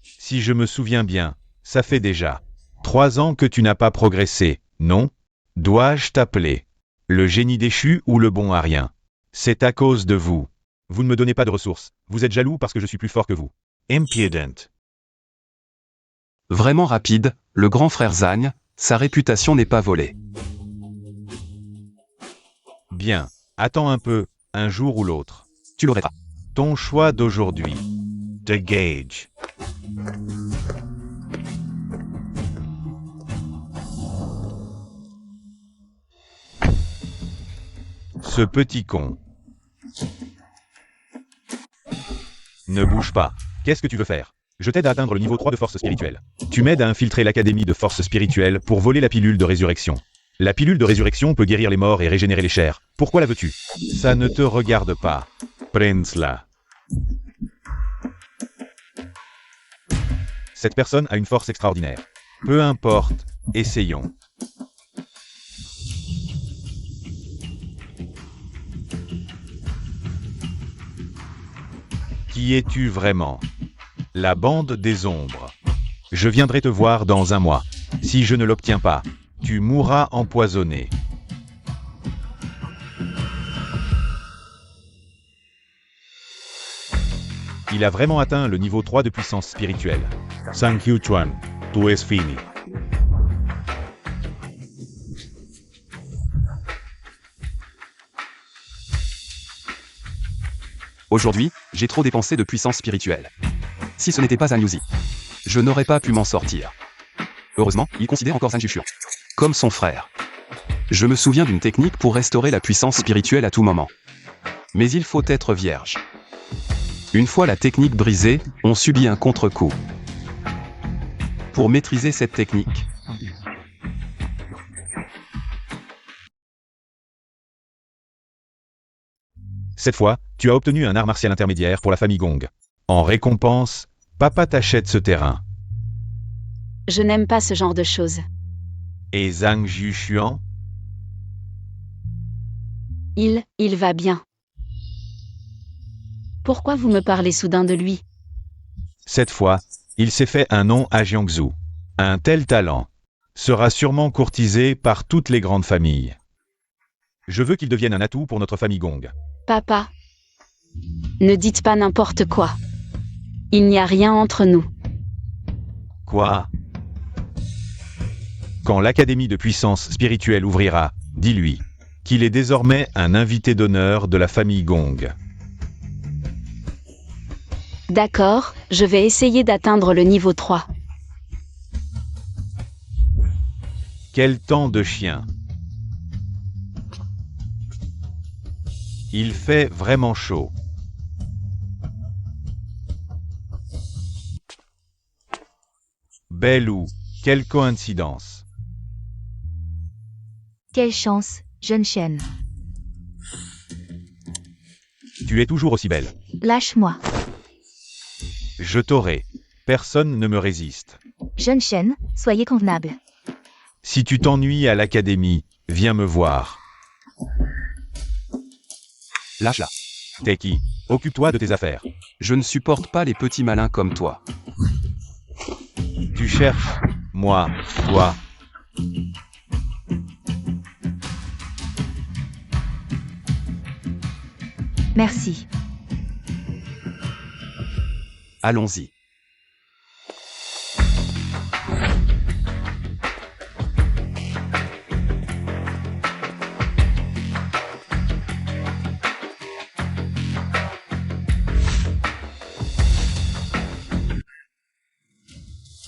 Si je me souviens bien, ça fait déjà 3 ans que tu n'as pas progressé, non? Dois-je t'appeler le génie déchu ou le bon à rien? C'est à cause de vous. Vous ne me donnez pas de ressources. Vous êtes jaloux parce que je suis plus fort que vous. Impudent. Vraiment rapide, le grand frère Zhang, sa réputation n'est pas volée. Bien. Attends un peu, un jour ou l'autre. Tu l'aurais pas. Ton choix d'aujourd'hui. The Gage. Ce petit con. Ne bouge pas. Qu'est-ce que tu veux faire? Je t'aide à atteindre le niveau 3 de force spirituelle. Tu m'aides à infiltrer l'académie de force spirituelle pour voler la pilule de résurrection. La pilule de résurrection peut guérir les morts et régénérer les chairs. Pourquoi la veux-tu? Ça ne te regarde pas. Prends-la. Cette personne a une force extraordinaire. Peu importe, essayons. Qui es-tu vraiment? La bande des ombres. Je viendrai te voir dans un mois. Si je ne l'obtiens pas, tu mourras empoisonné. Il a vraiment atteint le niveau 3 de puissance spirituelle. Thank you, Chuan. Tu es fini. Aujourd'hui, j'ai trop dépensé de puissance spirituelle. Si ce n'était pas un Yuzi, je n'aurais pas pu m'en sortir. Heureusement, il considère encore Zhang Yuxian comme son frère. Je me souviens d'une technique pour restaurer la puissance spirituelle à tout moment. Mais il faut être vierge. Une fois la technique brisée, on subit un contre-coup. Pour maîtriser cette technique, Cette fois, tu as obtenu un art martial intermédiaire pour la famille Gong. En récompense, papa t'achète ce terrain. Je n'aime pas ce genre de choses. Et Zhang Yuxian? Il va bien. Pourquoi vous me parlez soudain de lui? Cette fois, il s'est fait un nom à Jiangsu. Un tel talent sera sûrement courtisé par toutes les grandes familles. Je veux qu'il devienne un atout pour notre famille Gong. Papa. Ne dites pas n'importe quoi. Il n'y a rien entre nous. Quoi? Quand l'Académie de puissance spirituelle ouvrira, dis-lui qu'il est désormais un invité d'honneur de la famille Gong. D'accord, je vais essayer d'atteindre le niveau 3. Quel temps de chien! Il fait vraiment chaud. Belle quelle coïncidence! Quelle chance, jeune chienne. Tu es toujours aussi belle. Lâche-moi. Je t'aurai. Personne ne me résiste. Jeune chienne, soyez convenable. Si tu t'ennuies à l'académie, viens me voir. lâche-la. T'es qui? Occupe-toi de tes affaires. Je ne supporte pas les petits malins comme toi. Tu cherches, moi, toi. Merci. Allons-y.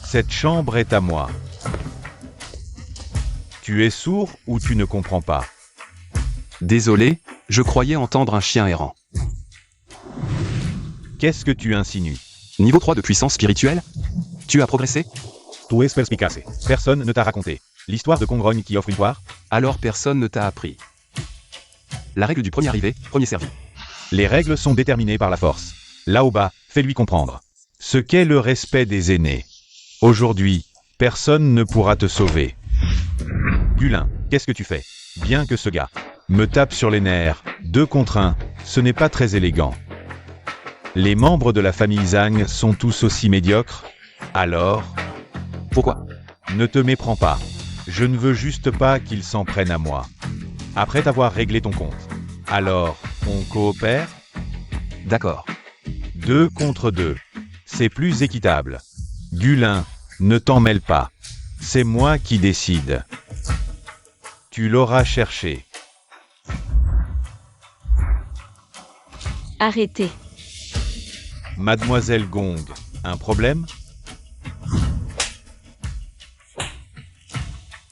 Cette chambre est à moi. Tu es sourd ou tu ne comprends pas? Désolé, je croyais entendre un chien errant. Qu'est-ce que tu insinues? Niveau 3 de puissance spirituelle? Tu as progressé? Tu es perspicace. Personne ne t'a raconté l'histoire de Congrogne qui offre une poire? Alors personne ne t'a appris. La règle du premier arrivé, premier servi. Les règles sont déterminées par la force. Là-haut-bas, fais-lui comprendre ce qu'est le respect des aînés. Aujourd'hui, personne ne pourra te sauver. Gulin, qu'est-ce que tu fais? Bien que ce gars me tape sur les nerfs, 2 contre 1, ce n'est pas très élégant. Les membres de la famille Zhang sont tous aussi médiocres? Alors? Pourquoi? Ne te méprends pas. Je ne veux juste pas qu'ils s'en prennent à moi. Après t'avoir réglé ton compte. Alors, on coopère? D'accord. 2 contre 2. C'est plus équitable. Gulin, ne t'en mêle pas. C'est moi qui décide. Tu l'auras cherché. Arrêtez. Mademoiselle Gong, un problème?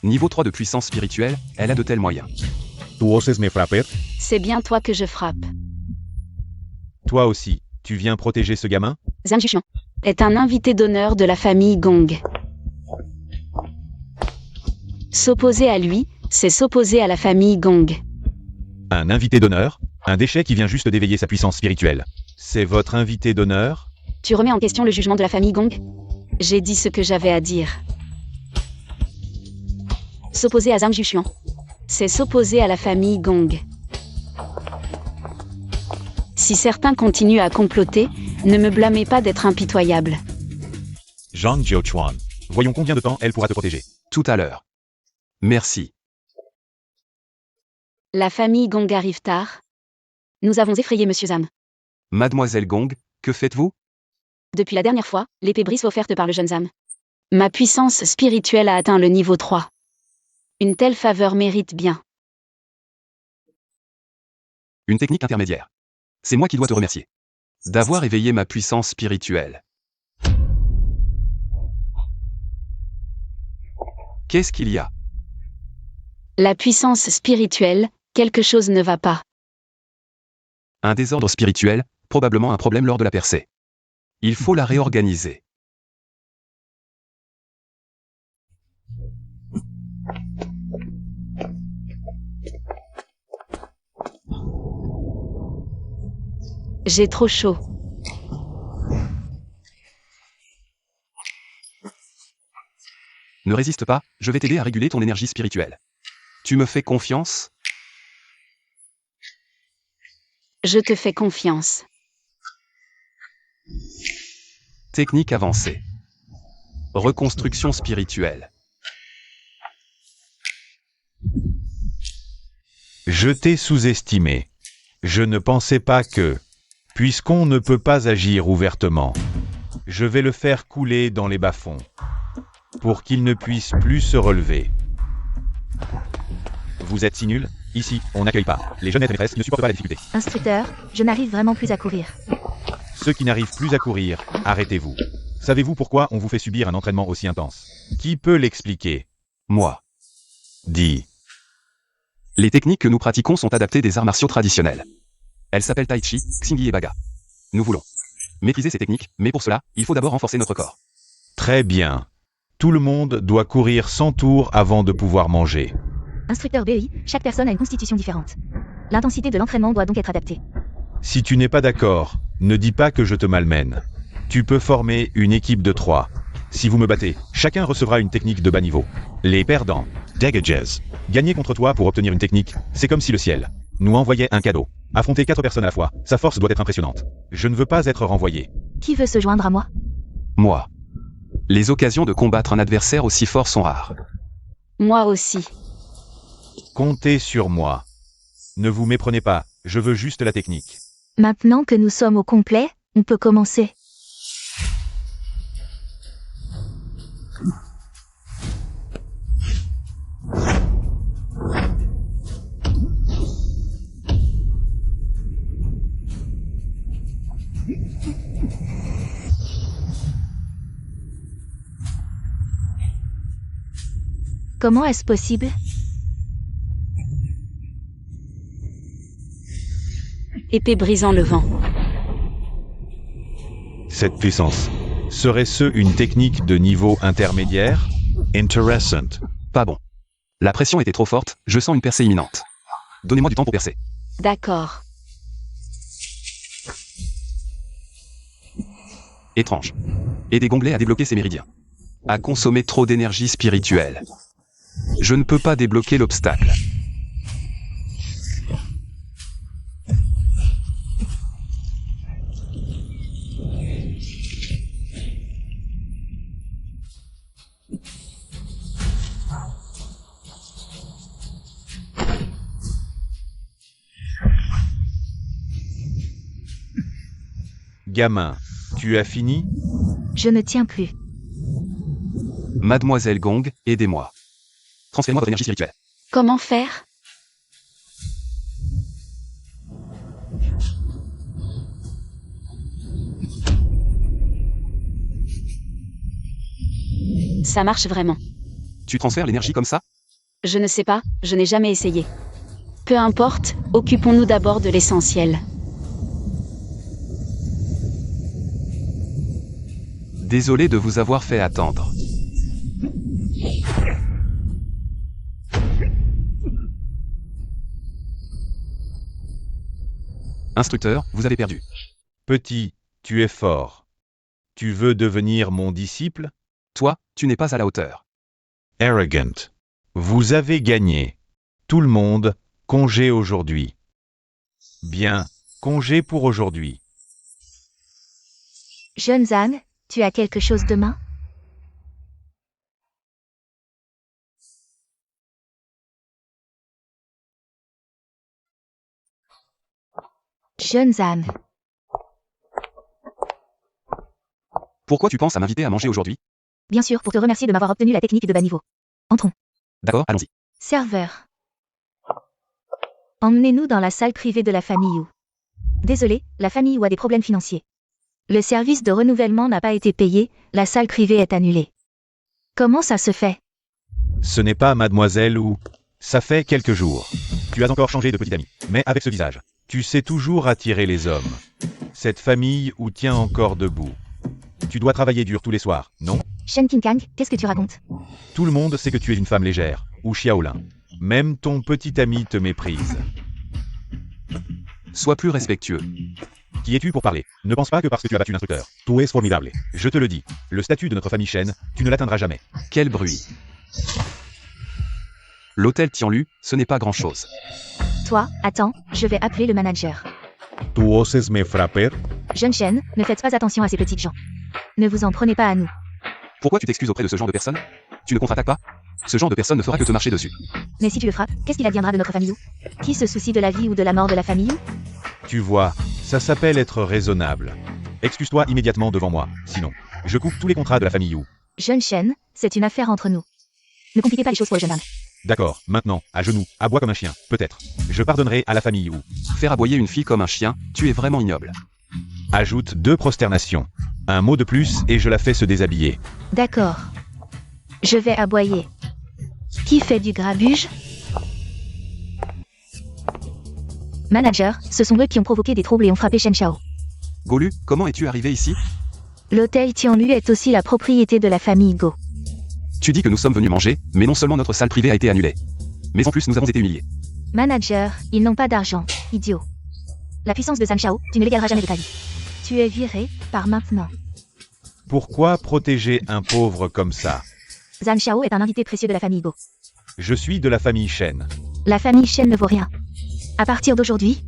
Niveau 3 de puissance spirituelle, elle a de tels moyens. Tu oses me frapper? C'est bien toi que je frappe. Toi aussi, tu viens protéger ce gamin? Zhang Jushuan est un invité d'honneur de la famille Gong. S'opposer à lui, c'est s'opposer à la famille Gong. Un invité d'honneur? Un déchet qui vient juste d'éveiller sa puissance spirituelle. C'est votre invité d'honneur? Tu remets en question le jugement de la famille Gong? J'ai dit ce que j'avais à dire. S'opposer à Zhang Jushuan, c'est s'opposer à la famille Gong. Si certains continuent à comploter, ne me blâmez pas d'être impitoyable. Zhang Jiuchuan. Voyons combien de temps elle pourra te protéger. Tout à l'heure. Merci. La famille Gong arrive tard. Nous avons effrayé Monsieur Zam. Mademoiselle Gong, que faites-vous? Depuis la dernière fois, l'épée brise offerte par le jeune Zam. Ma puissance spirituelle a atteint le niveau 3. Une telle faveur mérite bien. Une technique intermédiaire. C'est moi qui dois te remercier. D'avoir éveillé ma puissance spirituelle. Qu'est-ce qu'il y a? La puissance spirituelle, quelque chose ne va pas. Un désordre spirituel, probablement un problème lors de la percée. Il faut la réorganiser. J'ai trop chaud. Ne résiste pas, je vais t'aider à réguler ton énergie spirituelle. Tu me fais confiance? Je te fais confiance. Technique avancée. Reconstruction spirituelle. Je t'ai sous-estimé. Je ne pensais pas que, puisqu'on ne peut pas agir ouvertement, je vais le faire couler dans les bas-fonds, pour qu'il ne puisse plus se relever. Vous êtes si nuls? Ici, on n'accueille pas. Les jeunes maîtresses ne supportent pas la difficulté. Instructeur, je n'arrive vraiment plus à courir. Ceux qui n'arrivent plus à courir, arrêtez-vous. Savez-vous pourquoi on vous fait subir un entraînement aussi intense? Qui peut l'expliquer? Moi. Dis. Les techniques que nous pratiquons sont adaptées des arts martiaux traditionnels. Elles s'appellent Tai Chi, Xingyi et Baga. Nous voulons maîtriser ces techniques, mais pour cela, il faut d'abord renforcer notre corps. Très bien. Tout le monde doit courir 100 tours avant de pouvoir manger. Instructeur BI, chaque personne a une constitution différente. L'intensité de l'entraînement doit donc être adaptée. Si tu n'es pas d'accord, ne dis pas que je te malmène. Tu peux former une équipe de 3. Si vous me battez, chacun recevra une technique de bas niveau. Les perdants, Dagages. Gagner contre toi pour obtenir une technique, c'est comme si le ciel nous envoyait un cadeau. Affronter 4 personnes à la fois, sa force doit être impressionnante. Je ne veux pas être renvoyé. Qui veut se joindre à moi? Moi. Les occasions de combattre un adversaire aussi fort sont rares. Moi aussi. Comptez sur moi. Ne vous méprenez pas, je veux juste la technique. Maintenant que nous sommes au complet, on peut commencer. Comment est-ce possible? Épée brisant le vent. Cette puissance. Serait-ce une technique de niveau intermédiaire? Interessant. Pas bon. La pression était trop forte, je sens une percée imminente. Donnez-moi du temps pour percer. D'accord. Étrange. Aider Gongley à débloquer ses méridiens. À consommer trop d'énergie spirituelle. Je ne peux pas débloquer l'obstacle. Gamin, tu as fini? Je ne tiens plus. Mademoiselle Gong, aidez-moi. Transférez-moi votre énergie spirituelle. Comment faire? Ça marche vraiment. Tu transfères l'énergie comme ça? Je ne sais pas, je n'ai jamais essayé. Peu importe, occupons-nous d'abord de l'essentiel. Désolé de vous avoir fait attendre. Instructeur, vous avez perdu. Petit, tu es fort. Tu veux devenir mon disciple? Toi, tu n'es pas à la hauteur. Arrogant. Vous avez gagné. Tout le monde, congé aujourd'hui. Bien, congé pour aujourd'hui. Jeune Zhang, tu as quelque chose demain? Jeune Zhang, Pourquoi tu penses à m'inviter à manger aujourd'hui? bien sûr, pour te remercier de m'avoir obtenu la technique de bas niveau. Entrons. D'accord, allons-y. Serveur. Emmenez-nous dans la salle privée de la famille Wu. Désolé, la famille Wu a des problèmes financiers. Le service de renouvellement n'a pas été payé, la salle privée est annulée. Comment ça se fait? Ce n'est pas mademoiselle ou... Ça fait quelques jours. Tu as encore changé de petit ami, mais avec ce visage. Tu sais toujours attirer les hommes. Cette famille où tient encore debout. Tu dois travailler dur tous les soirs, non? Shen Qingkang, qu'est-ce que tu racontes? Tout le monde sait que tu es une femme légère, ou Xiaolin. Même ton petit ami te méprise. Sois plus respectueux. Qui es-tu pour parler? Ne pense pas que parce que tu as battu l'instructeur. Tout est formidable. Je te le dis, le statut de notre famille Shen, tu ne l'atteindras jamais. Quel bruit. L'hôtel Tianlu, ce n'est pas grand-chose. Toi, attends, je vais appeler le manager. Tu oses me frapper? Jeune Shen, ne faites pas attention à ces petites gens. Ne vous en prenez pas à nous. Pourquoi tu t'excuses auprès de ce genre de personnes? Tu ne contre-attaques pas? Ce genre de personne ne fera que te marcher dessus. Mais si tu le frappes, qu'est-ce qu'il adviendra de notre famille Wu? Qui se soucie de la vie ou de la mort de la famille Wu? Tu vois, ça s'appelle être raisonnable. Excuse-toi immédiatement devant moi, sinon, je coupe tous les contrats de la famille Wu. Jeune Shen, c'est une affaire entre nous. Ne compliquez pas les choses pour le jeune homme. D'accord, maintenant, à genoux, aboie comme un chien, peut-être. Je pardonnerai à la famille Wu. Faire aboyer une fille comme un chien, tu es vraiment ignoble. Ajoute 2 prosternations. Un mot de plus et je la fais se déshabiller. D'accord. Je vais aboyer. Qui fait du grabuge? Manager, ce sont eux qui ont provoqué des troubles et ont frappé Shen Shao. Golu, comment es-tu arrivé ici? L'hôtel Tianlu est aussi la propriété de la famille Go. Tu dis que nous sommes venus manger, mais non seulement notre salle privée a été annulée. Mais en plus nous avons été humiliés. Manager, ils n'ont pas d'argent, idiot. La puissance de Zhang Shao, tu ne l'égaleras jamais de ta vie. Tu es viré, par maintenant. Pourquoi protéger un pauvre comme ça? Zhang Shao est un invité précieux de la famille Go. Je suis de la famille Shen. La famille Shen ne vaut rien. À partir d'aujourd'hui,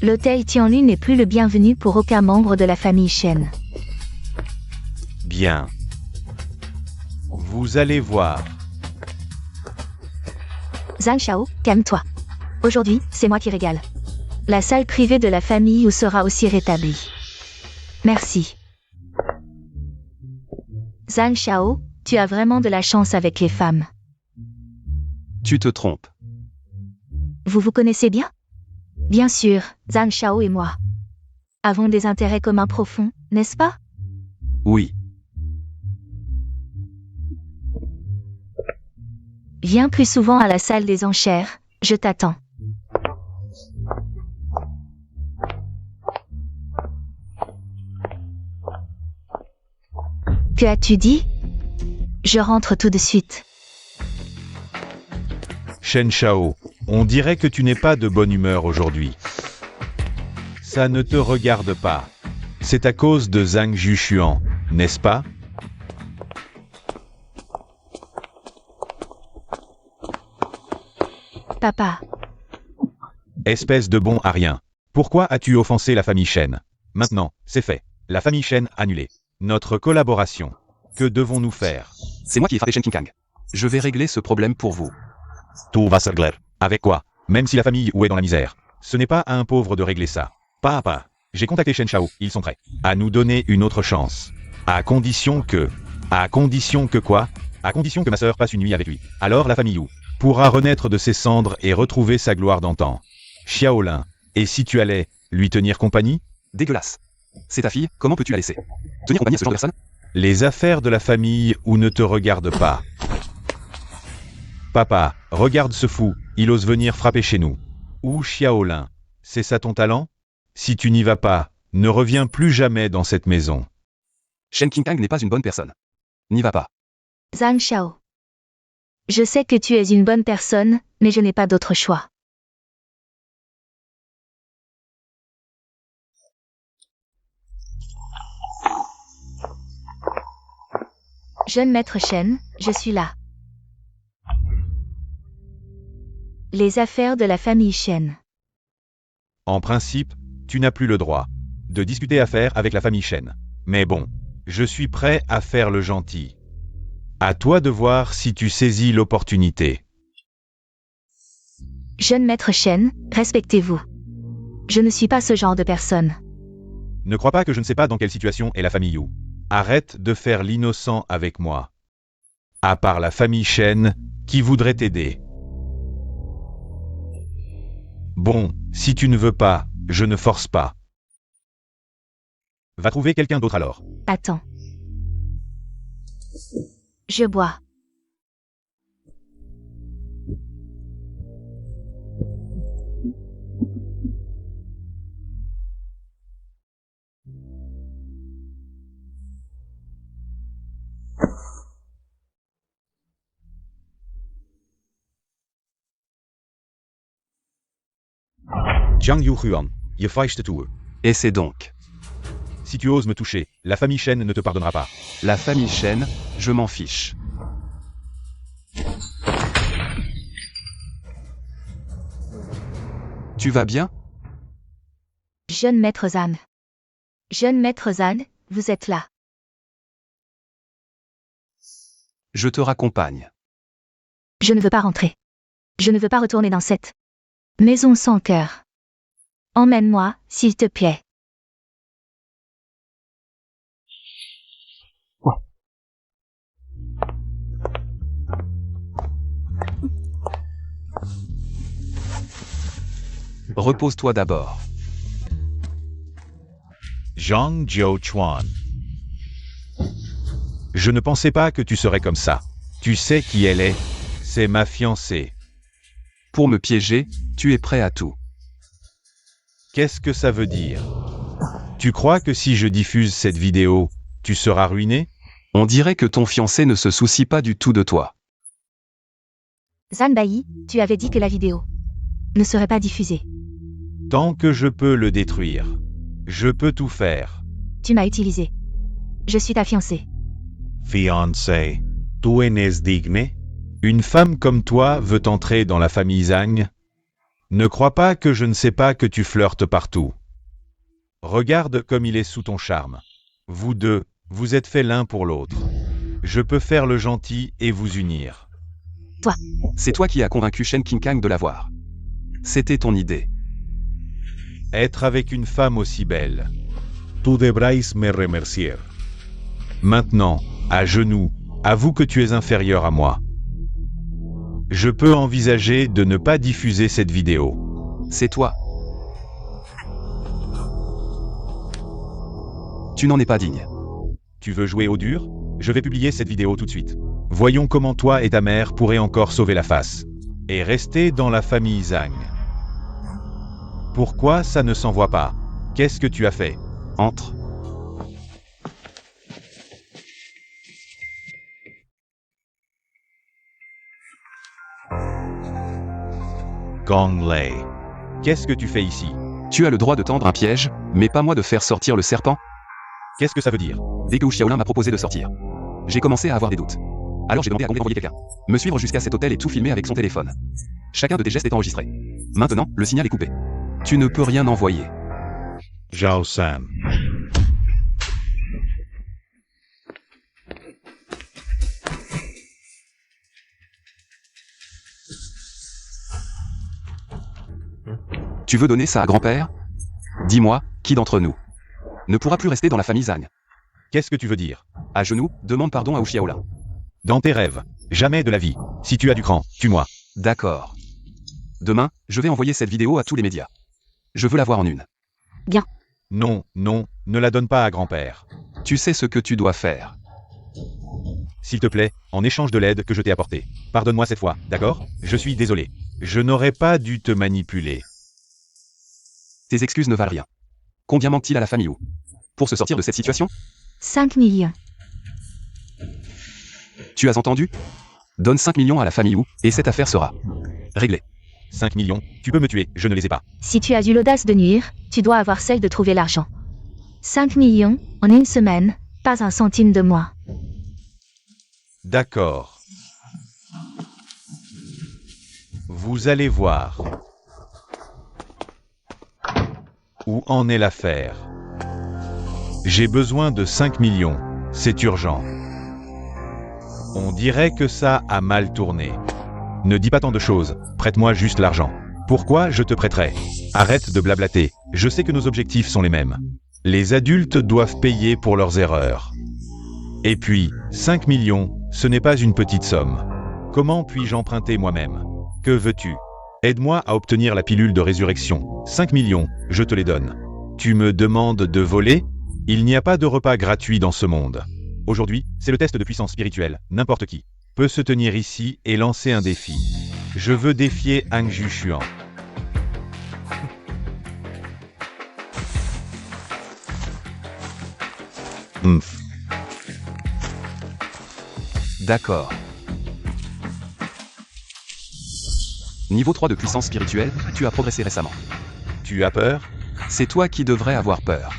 l'hôtel Tianlu n'est plus le bienvenu pour aucun membre de la famille Shen. Bien. Vous allez voir. Zhang Shao, calme-toi. Aujourd'hui, c'est moi qui régale. La salle privée de la famille Wu sera aussi rétablie. Merci. Zhang Shao, tu as vraiment de la chance avec les femmes. Tu te trompes. Vous vous connaissez bien? Bien sûr, Zhang Shao et moi. Avons des intérêts communs profonds, n'est-ce pas? Oui. Viens plus souvent à la salle des enchères, je t'attends. Que as-tu dit? Je rentre tout de suite. Shen Shao, on dirait que tu n'es pas de bonne humeur aujourd'hui. Ça ne te regarde pas. C'est à cause de Zhang Jushuan, n'est-ce pas? Papa, Espèce de bon à rien. Pourquoi as-tu offensé la famille Shen? Maintenant, c'est fait. La famille Shen annulée. Notre collaboration. Que devons-nous faire? C'est moi qui ai frappé Shen Qingkang. Je vais régler ce problème pour vous. Tout va se régler. Avec quoi? Même si la famille Wu est dans la misère. Ce n'est pas à un pauvre de régler ça. Pas à pas. J'ai contacté Shen Shao, ils sont prêts. À nous donner une autre chance. À condition que... À condition que quoi? À condition que ma sœur passe une nuit avec lui. Alors la famille Wu pourra renaître de ses cendres et retrouver sa gloire d'antan. Xiaolin, et si tu allais lui tenir compagnie? Dégueulasse. C'est ta fille, comment peux-tu la laisser tenir compagnie à ce genre de personne? Les affaires de la famille Wu ne te regardent pas. Papa, regarde ce fou, il ose venir frapper chez nous. Wu Xiaolin, c'est ça ton talent? Si tu n'y vas pas, ne reviens plus jamais dans cette maison. Shen Qingkang n'est pas une bonne personne. N'y va pas. Zhang Xiao. Je sais que tu es une bonne personne, mais je n'ai pas d'autre choix. Jeune maître Shen, je suis là. Les affaires de la famille Shen. En principe, tu n'as plus le droit de discuter affaires avec la famille Shen. Mais bon, je suis prêt à faire le gentil. À toi de voir si tu saisis l'opportunité. Jeune maître Shen, respectez-vous. Je ne suis pas ce genre de personne. Ne crois pas que je ne sais pas dans quelle situation est la famille Yu. Arrête de faire l'innocent avec moi. À part la famille Shen, qui voudrait t'aider. Bon, si tu ne veux pas, je ne force pas. Va trouver quelqu'un d'autre alors. Attends. Je bois. Jiang Yuhuan, je feiste toe. Et c'est donc. Si tu oses me toucher, la famille Shen ne te pardonnera pas. La famille Shen, je m'en fiche. Tu vas bien? Jeune maître Zhang. Jeune maître Zhang, vous êtes là. Je te raccompagne. Je ne veux pas rentrer. Je ne veux pas retourner dans cette maison sans cœur. Emmène-moi, s'il te plaît. Repose-toi d'abord. Zhang Jiuchuan. Je ne pensais pas que tu serais comme ça. Tu sais qui elle est? C'est ma fiancée. Pour me piéger, tu es prêt à tout. Qu'est-ce que ça veut dire? Tu crois que si je diffuse cette vidéo, tu seras ruiné? On dirait que ton fiancé ne se soucie pas du tout de toi. Zhang Bai, tu avais dit que la vidéo ne serait pas diffusée. Tant que je peux le détruire, je peux tout faire. Tu m'as utilisé. Je suis ta fiancée. Fiancé, tu eres digne? Une femme comme toi veut entrer dans la famille Zhang? Ne crois pas que je ne sais pas que tu flirtes partout. Regarde comme il est sous ton charme. Vous deux, vous êtes faits l'un pour l'autre. Je peux faire le gentil et vous unir. C'est toi qui as convaincu Shen Qingkang de l'avoir. C'était ton idée. Être avec une femme aussi belle. Tu devrais me remercier. Maintenant, à genoux, avoue que tu es inférieur à moi. Je peux envisager de ne pas diffuser cette vidéo. C'est toi. Tu n'en es pas digne. Tu veux jouer au dur? Je vais publier cette vidéo tout de suite. Voyons comment toi et ta mère pourraient encore sauver la face. Et rester dans la famille Zhang. Pourquoi ça ne s'envoie pas? Qu'est-ce que tu as fait? Entre. Gong Lei. Qu'est-ce que tu fais ici? Tu as le droit de tendre un piège, mais pas moi de faire sortir le serpent. Qu'est-ce que ça veut dire? Dès que Wu Xiaolin m'a proposé de sortir, j'ai commencé à avoir des doutes. Alors j'ai demandé à Gong d'envoyer quelqu'un me suivre jusqu'à cet hôtel et tout filmer avec son téléphone. Chacun de tes gestes est enregistré. Maintenant, le signal est coupé. Tu ne peux rien envoyer. Zhao San. Tu veux donner ça à grand-père? Dis-moi, qui d'entre nous ne pourra plus rester dans la famille Zhang? Qu'est-ce que tu veux dire? À genoux, demande pardon à Wu Xiaolin. Dans tes rêves. Jamais de la vie. Si tu as du cran, tue-moi. D'accord. Demain, je vais envoyer cette vidéo à tous les médias. Je veux la voir en une. Non, non, ne la donne pas à grand-père. Tu sais ce que tu dois faire. S'il te plaît, en échange de l'aide que je t'ai apportée. Pardonne-moi cette fois, d'accord? Je suis désolé. Je n'aurais pas dû te manipuler. Tes excuses ne valent rien. Combien manque-t-il à la famille Wu pour se sortir de cette situation? 5 millions. Tu as entendu? Donne 5 millions à la famille Wu, et cette affaire sera réglée. 5 millions, tu peux me tuer, je ne les ai pas. Si tu as eu l'audace de nuire, tu dois avoir celle de trouver l'argent. 5 millions, en une semaine, pas un centime de moi. D'accord. Vous allez voir. Où en est l'affaire? J'ai besoin de 5 millions, c'est urgent. On dirait que ça a mal tourné. Ne dis pas tant de choses, prête-moi juste l'argent. Pourquoi je te prêterai? Arrête de blablater, je sais que nos objectifs sont les mêmes. Les adultes doivent payer pour leurs erreurs. Et puis, 5 millions, ce n'est pas une petite somme. Comment puis-je emprunter moi-même? Que veux-tu? Aide-moi à obtenir la pilule de résurrection. 5 millions, je te les donne. Tu me demandes de voler? Il n'y a pas de repas gratuit dans ce monde. Aujourd'hui, c'est le test de puissance spirituelle. N'importe qui peut se tenir ici et lancer un défi. Je veux défier Hangju Xuan. D'accord. Niveau 3 de puissance spirituelle, tu as progressé récemment. Tu as peur? C'est toi qui devrais avoir peur.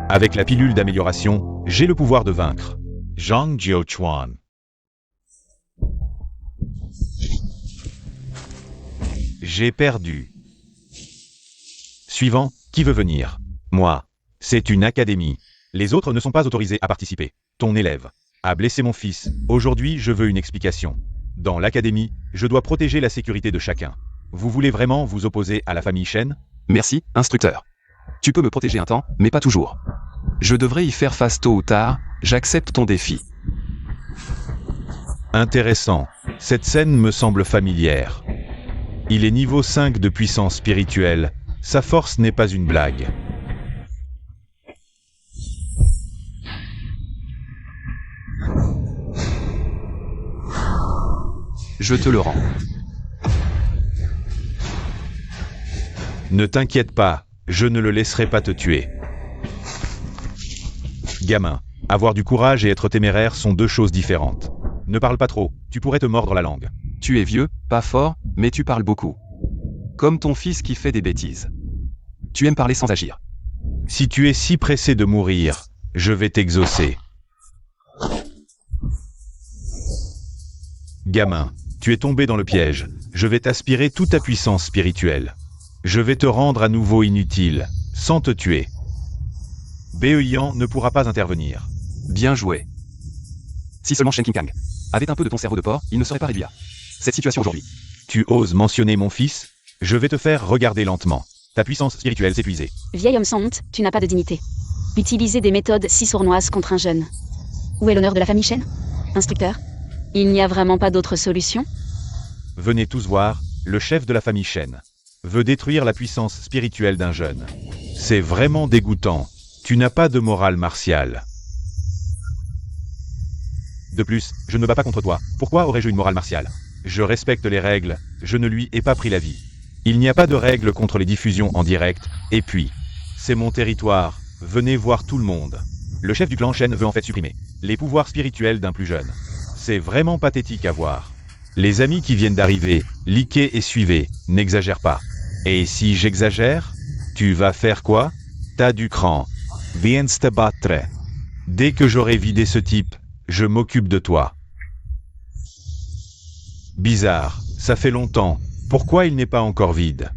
Avec la pilule d'amélioration, j'ai le pouvoir de vaincre. Zhang Jiuchuan. J'ai perdu. Suivant, qui veut venir? Moi. C'est une académie. Les autres ne sont pas autorisés à participer. Ton élève a blessé mon fils. Aujourd'hui, je veux une explication. Dans l'académie, je dois protéger la sécurité de chacun. Vous voulez vraiment vous opposer à la famille Shen? Merci, instructeur. Tu peux me protéger un temps, mais pas toujours. Je devrais y faire face tôt ou tard, j'accepte ton défi. Intéressant. Cette scène me semble familière. Il est niveau 5 de puissance spirituelle. Sa force n'est pas une blague. Je te le rends. Ne t'inquiète pas, je ne le laisserai pas te tuer. Gamin, avoir du courage et être téméraire sont deux choses différentes. Ne parle pas trop, tu pourrais te mordre la langue. Tu es vieux, pas fort, mais tu parles beaucoup. Comme ton fils qui fait des bêtises. Tu aimes parler sans agir. Si tu es si pressé de mourir, je vais t'exaucer. Gamin, tu es tombé dans le piège. Je vais t'aspirer toute ta puissance spirituelle. Je vais te rendre à nouveau inutile, sans te tuer. Beoyan ne pourra pas intervenir. Bien joué. Si seulement Shen Qingkang avait un peu de ton cerveau de porc, il ne serait pas réduit à cette situation aujourd'hui. Tu oses mentionner mon fils? Je vais te faire regarder lentement. Ta puissance spirituelle s'est épuisée. Vieil homme sans honte, tu n'as pas de dignité. Utiliser des méthodes si sournoises contre un jeune. Où est l'honneur de la famille Shen? Instructeur? Il n'y a vraiment pas d'autre solution? Venez tous voir, le chef de la famille Shen veut détruire la puissance spirituelle d'un jeune. C'est vraiment dégoûtant. Tu n'as pas de morale martiale. De plus, je ne me bats pas contre toi. Pourquoi aurais-je une morale martiale? Je respecte les règles, je ne lui ai pas pris la vie. Il n'y a pas de règles contre les diffusions en direct, et puis, c'est mon territoire, venez voir tout le monde. Le chef du clan Shen veut en fait supprimer les pouvoirs spirituels d'un plus jeune. C'est vraiment pathétique à voir. Les amis qui viennent d'arriver, liquez et suivez, n'exagère pas. Et si j'exagère, tu vas faire quoi? T'as du cran. Viens te battre. Dès que j'aurai vidé ce type, je m'occupe de toi. Bizarre, ça fait longtemps. Pourquoi il n'est pas encore vide?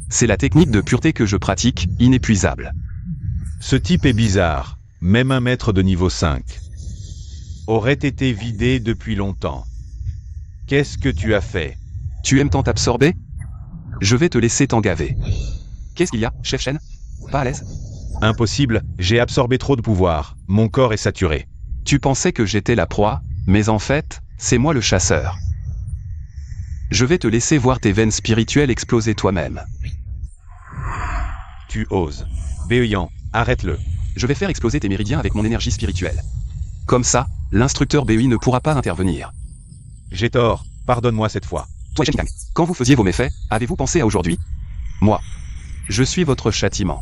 C'est la technique de pureté que je pratique, inépuisable. Ce type est bizarre. Même un maître de niveau 5 aurait été vidé depuis longtemps. Qu'est-ce que tu as fait? Tu aimes tant t'absorber? Je vais te laisser t'engaver. Qu'est-ce qu'il y a, chef Shen? Pas à l'aise? Impossible, j'ai absorbé trop de pouvoir, mon corps est saturé. Tu pensais que j'étais la proie, mais en fait, c'est moi le chasseur. Je vais te laisser voir tes veines spirituelles exploser toi-même. Tu oses. Béoyant, arrête-le. Je vais faire exploser tes méridiens avec mon énergie spirituelle. Comme ça, l'instructeur BEI ne pourra pas intervenir. J'ai tort, pardonne-moi cette fois. Toi, Chen Kang, quand vous faisiez vos méfaits, avez-vous pensé à aujourd'hui? Moi. Je suis votre châtiment.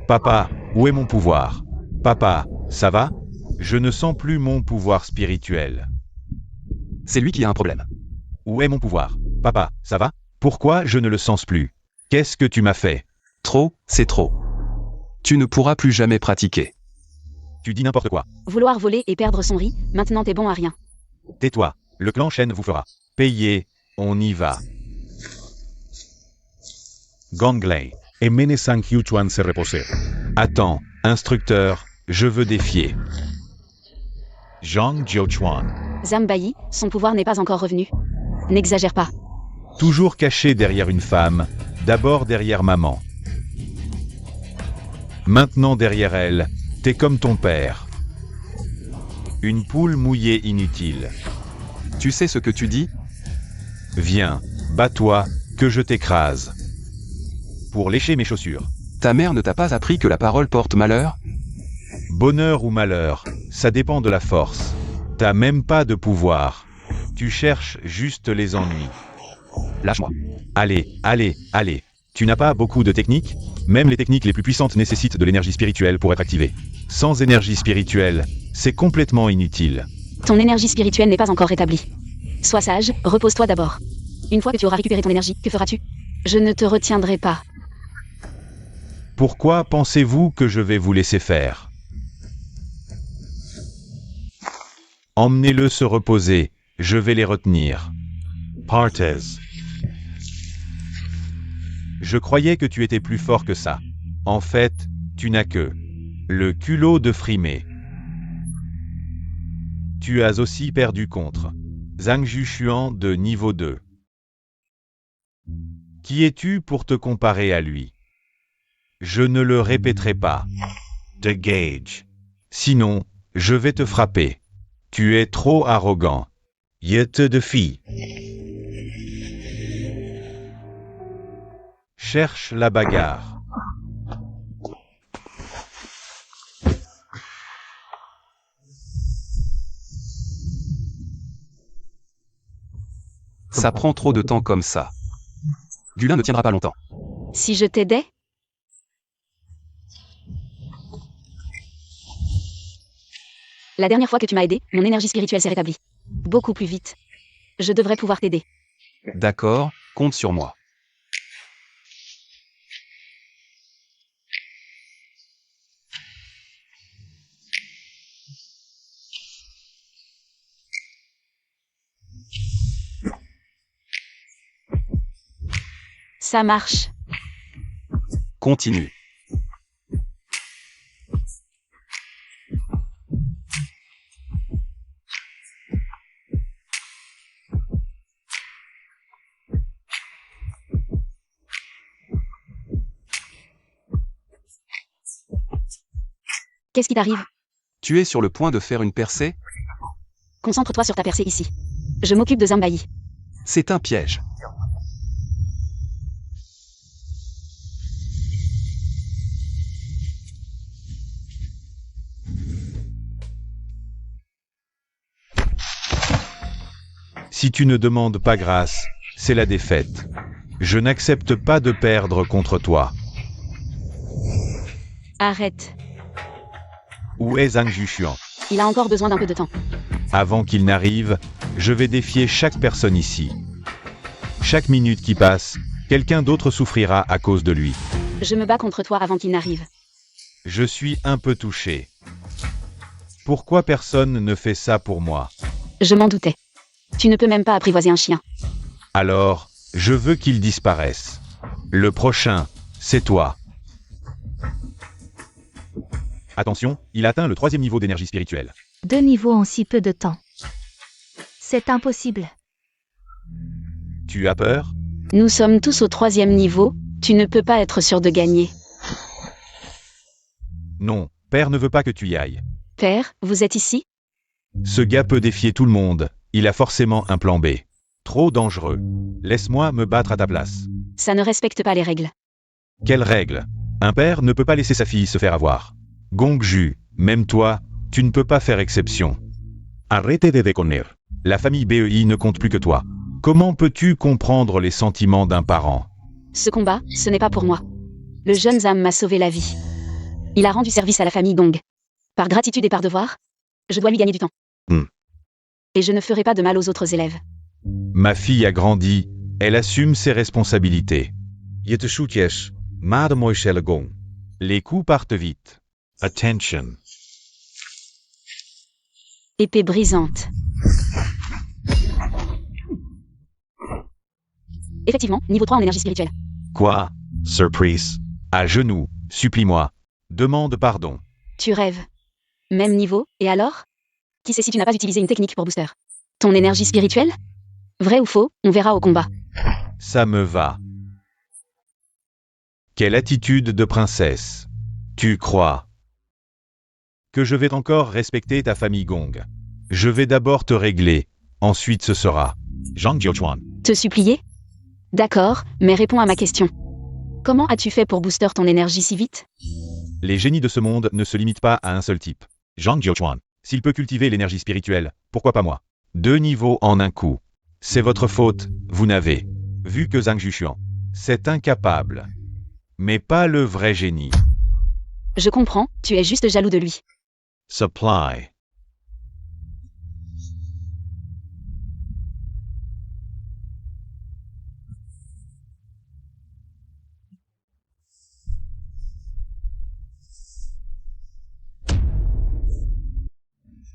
Papa, où est mon pouvoir? Papa, ça va? Je ne sens plus mon pouvoir spirituel. C'est lui qui a un problème. Où est mon pouvoir? Papa, ça va? Pourquoi je ne le sens plus? Qu'est-ce que tu m'as fait? Trop, c'est trop. Tu ne pourras plus jamais pratiquer. Tu dis n'importe quoi. Vouloir voler et perdre son riz, maintenant t'es bon à rien. Tais-toi, le clan Shen vous fera payer, on y va. Ganglei. Et Menesang Yuchuan se reposer. Attends, instructeur, je veux défier. Zhang Jiuchuan. Zambayi, son pouvoir n'est pas encore revenu. N'exagère pas. Toujours caché derrière une femme, d'abord derrière maman. Maintenant derrière elle, t'es comme ton père. Une poule mouillée inutile. Tu sais ce que tu dis? Viens, bats-toi, que je t'écrase. Pour lécher mes chaussures. Ta mère ne t'a pas appris que la parole porte malheur? Bonheur ou malheur, ça dépend de la force. T'as même pas de pouvoir. Tu cherches juste les ennuis. Lâche-moi. Allez, allez, allez. Tu n'as pas beaucoup de techniques? Même les techniques les plus puissantes nécessitent de l'énergie spirituelle pour être activées. Sans énergie spirituelle, c'est complètement inutile. Ton énergie spirituelle n'est pas encore rétablie. Sois sage, repose-toi d'abord. Une fois que tu auras récupéré ton énergie, que feras-tu? Je ne te retiendrai pas. Pourquoi pensez-vous que je vais vous laisser faire? Emmenez-le se reposer, je vais les retenir. Partez. Je croyais que tu étais plus fort que ça. En fait, tu n'as que le culot de frimer. Tu as aussi perdu contre Zhang Jushuan de niveau 2. Qui es-tu pour te comparer à lui? Je ne le répéterai pas. De Gage. Sinon, je vais te frapper. Tu es trop arrogant. Je te défie. Cherche la bagarre. Ça prend trop de temps comme ça. Gulin ne tiendra pas longtemps. Si je t'aidais? La dernière fois que tu m'as aidé, mon énergie spirituelle s'est rétablie. Beaucoup plus vite. Je devrais pouvoir t'aider. D'accord, compte sur moi. Ça marche. Continue. Qu'est-ce qui t'arrive? Tu es sur le point de faire une percée? Concentre-toi sur ta percée ici. Je m'occupe de Zambayi. C'est un piège. Si tu ne demandes pas grâce, c'est la défaite. Je n'accepte pas de perdre contre toi. Arrête. Où est Zhang Jushuan? Il a encore besoin d'un peu de temps. Avant qu'il n'arrive, je vais défier chaque personne ici. Chaque minute qui passe, quelqu'un d'autre souffrira à cause de lui. Je me bats contre toi avant qu'il n'arrive. Je suis un peu touché. Pourquoi personne ne fait ça pour moi? Je m'en doutais. Tu ne peux même pas apprivoiser un chien. Alors, je veux qu'il disparaisse. Le prochain, c'est toi. Attention, il atteint le 3e niveau d'énergie spirituelle. 2 niveaux en si peu de temps. C'est impossible. Tu as peur? Nous sommes tous au 3e niveau, Tu ne peux pas être sûr de gagner. Non, père ne veut pas que tu y ailles. Père, vous êtes ici? Ce gars peut défier tout le monde, il a forcément un plan B. Trop dangereux. Laisse-moi me battre à ta place. Ça ne respecte pas les règles. Quelle règle? Un père ne peut pas laisser sa fille se faire avoir. Gongju, même toi, tu ne peux pas faire exception. Arrête de déconner. La famille BEI ne compte plus que toi. Comment peux-tu comprendre les sentiments d'un parent? Ce combat, ce n'est pas pour moi. Le jeune Zam m'a sauvé la vie. Il a rendu service à la famille Gong. Par gratitude et par devoir, je dois lui gagner du temps. Et je ne ferai pas de mal aux autres élèves. Ma fille a grandi, elle assume ses responsabilités. Je te soetjes, maar de mooie gong. Les coups partent vite. Attention. Épée brisante. Effectivement, niveau 3 en énergie spirituelle. Quoi? Surprise. À genoux, supplie-moi. Demande pardon. Tu rêves. Même niveau, et alors? Qui sait si tu n'as pas utilisé une technique pour booster? Ton énergie spirituelle? Vrai ou faux, on verra au combat. Ça me va. Quelle attitude de princesse. Tu crois que je vais encore respecter ta famille Gong? Je vais d'abord te régler, ensuite ce sera. Zhang Jiuchuan. Te supplier? D'accord, mais réponds à ma question. Comment as-tu fait pour booster ton énergie si vite? Les génies de ce monde ne se limitent pas à un seul type. Zhang Jiuchuan. S'il peut cultiver l'énergie spirituelle, pourquoi pas moi? 2 niveaux en un coup. C'est votre faute, vous n'avez vu que Zhang Jushuan. C'est incapable. Mais pas le vrai génie. Je comprends, tu es juste jaloux de lui. Supply.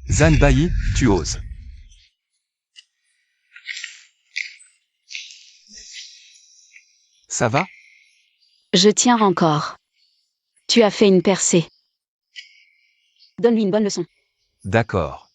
Zan Bai, tu oses. Ça va? Je tiens encore. Tu as fait une percée. Donne-lui une bonne leçon. D'accord.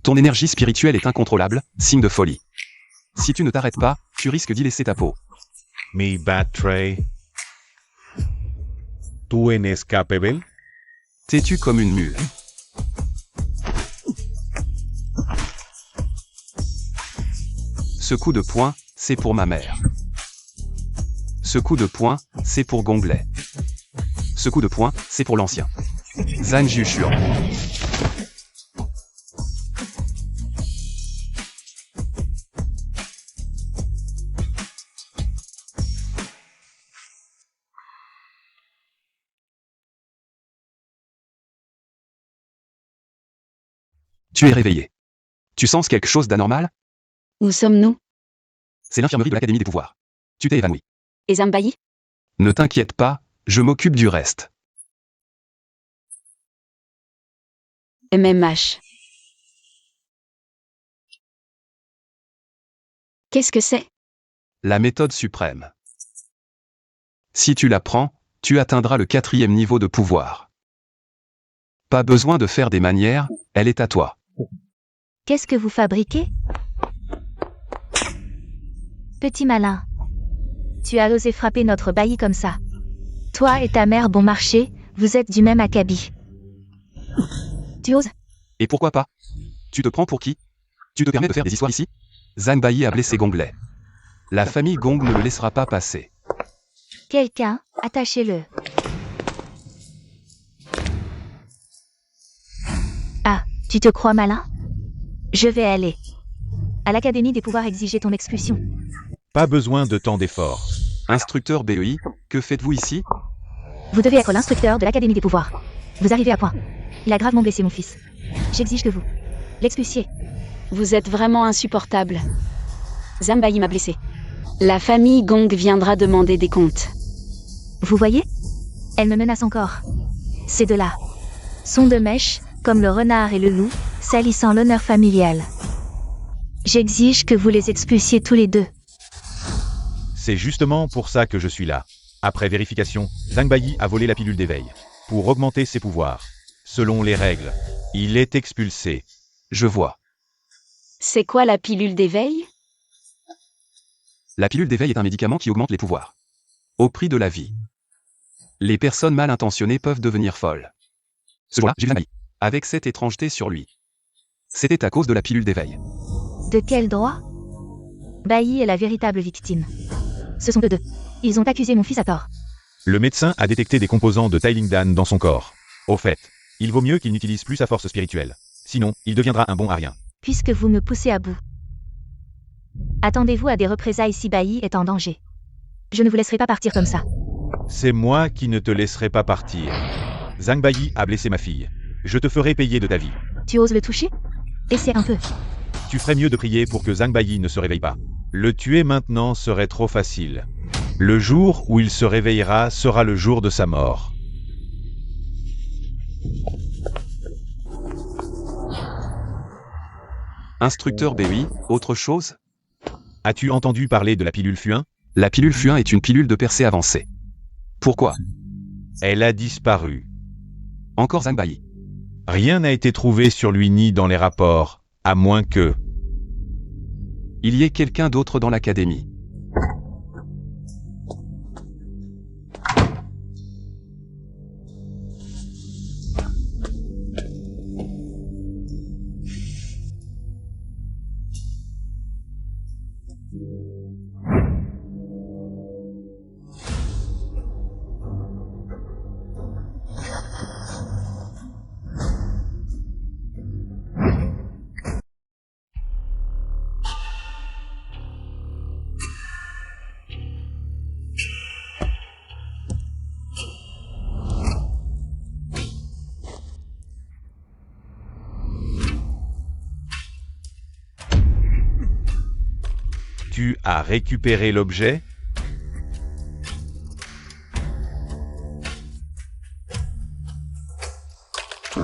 Ton énergie spirituelle est incontrôlable, signe de folie. Si tu ne t'arrêtes pas, tu risques d'y laisser ta peau. Mi battery. Tu inescapable? Têtu comme une mule. Ce coup de poing, c'est pour ma mère. Ce coup de poing, c'est pour Gonglet. Ce coup de poing, c'est pour l'ancien. Zan Jushuan. Tu es réveillé. Tu sens quelque chose d'anormal? Où sommes-nous? C'est l'infirmerie de l'Académie des pouvoirs. Tu t'es évanoui. Et Zambayi? Ne t'inquiète pas, je m'occupe du reste. MMH. Qu'est-ce que c'est? La méthode suprême. Si tu la prends, tu atteindras le 4e niveau de pouvoir. Pas besoin de faire des manières, elle est à toi. Qu'est-ce que vous fabriquez? Petit malin. Tu as osé frapper notre bailli comme ça. Toi et ta mère bon marché, vous êtes du même acabit. Tu oses? Et pourquoi pas? Tu te prends pour qui? Tu te permets de faire des histoires ici? Zan Bai a blessé Gonglet. La famille Gong ne le laissera pas passer. Quelqu'un, attachez-le. Ah, tu te crois malin? Je vais aller à l'Académie des pouvoirs exiger ton expulsion. Pas besoin de tant d'efforts. Instructeur BEI, que faites-vous ici? Vous devez être l'instructeur de l'Académie des pouvoirs. Vous arrivez à point. Il a gravement blessé mon fils. J'exige que vous l'expulsiez. Vous êtes vraiment insupportable. Zambayi m'a blessé. La famille Gong viendra demander des comptes. Vous voyez? Elle me menace encore. Ces deux-là sont de mèche, comme le renard et le loup, salissant l'honneur familial. J'exige que vous les expulsiez tous les deux. C'est justement pour ça que je suis là. Après vérification, Zhang Baiyi a volé la pilule d'éveil. Pour augmenter ses pouvoirs. Selon les règles, il est expulsé. Je vois. C'est quoi la pilule d'éveil? La pilule d'éveil est un médicament qui augmente les pouvoirs. Au prix de la vie. Les personnes mal intentionnées peuvent devenir folles. Ce jour-là, j'ai vu Zhang Baiyi, avec cette étrangeté sur lui. C'était à cause de la pilule d'éveil. De quel droit? Baiyi est la véritable victime. Ce sont eux deux. Ils ont accusé mon fils à tort. Le médecin a détecté des composants de Tailingdan dans son corps. Au fait, il vaut mieux qu'il n'utilise plus sa force spirituelle. Sinon, il deviendra un bon à rien. Puisque vous me poussez à bout. Attendez-vous à des représailles si Baiyi est en danger. Je ne vous laisserai pas partir comme ça. C'est moi qui ne te laisserai pas partir. Zhang Baiyi a blessé ma fille. Je te ferai payer de ta vie. Tu oses le toucher? Essaie un peu. Tu ferais mieux de prier pour que Zhang Baiyi ne se réveille pas. Le tuer maintenant serait trop facile. Le jour où il se réveillera sera le jour de sa mort. Instructeur BI, autre chose? As-tu entendu parler de la pilule Fuin? La pilule Fuin est une pilule de percée avancée. Pourquoi? Elle a disparu. Encore Zhang Baiyi. Rien n'a été trouvé sur lui ni dans les rapports, à moins que... Il y ait quelqu'un d'autre dans l'académie. Tu as récupéré l'objet?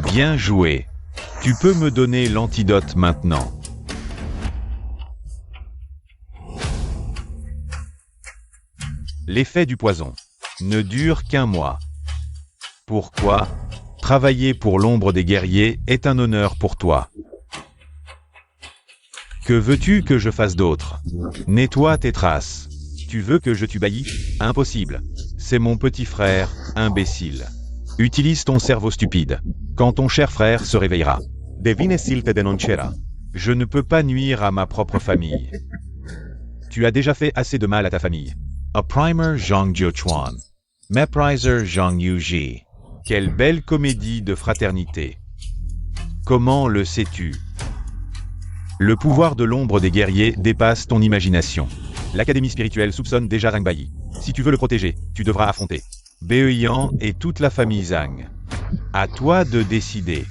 Bien joué. Tu peux me donner l'antidote maintenant. L'effet du poison ne dure qu'un mois. Pourquoi? Travailler pour l'ombre des guerriers est un honneur pour toi. Que veux-tu que je fasse d'autre? Nettoie tes traces. Tu veux que je tue Baiyi? Impossible. C'est mon petit frère, imbécile. Utilise ton cerveau stupide. Quand ton cher frère se réveillera. Devine s'il te dénoncera. Je ne peux pas nuire à ma propre famille. Tu as déjà fait assez de mal à ta famille. A primer Zhang Jiuchuan. Mépriser Zhang Yuji. Quelle belle comédie de fraternité. Comment le sais-tu? Le pouvoir de l'ombre des guerriers dépasse ton imagination. L'Académie spirituelle soupçonne déjà Zhang Baiyi. Si tu veux le protéger, tu devras affronter Beoyan et toute la famille Zhang. À toi de décider.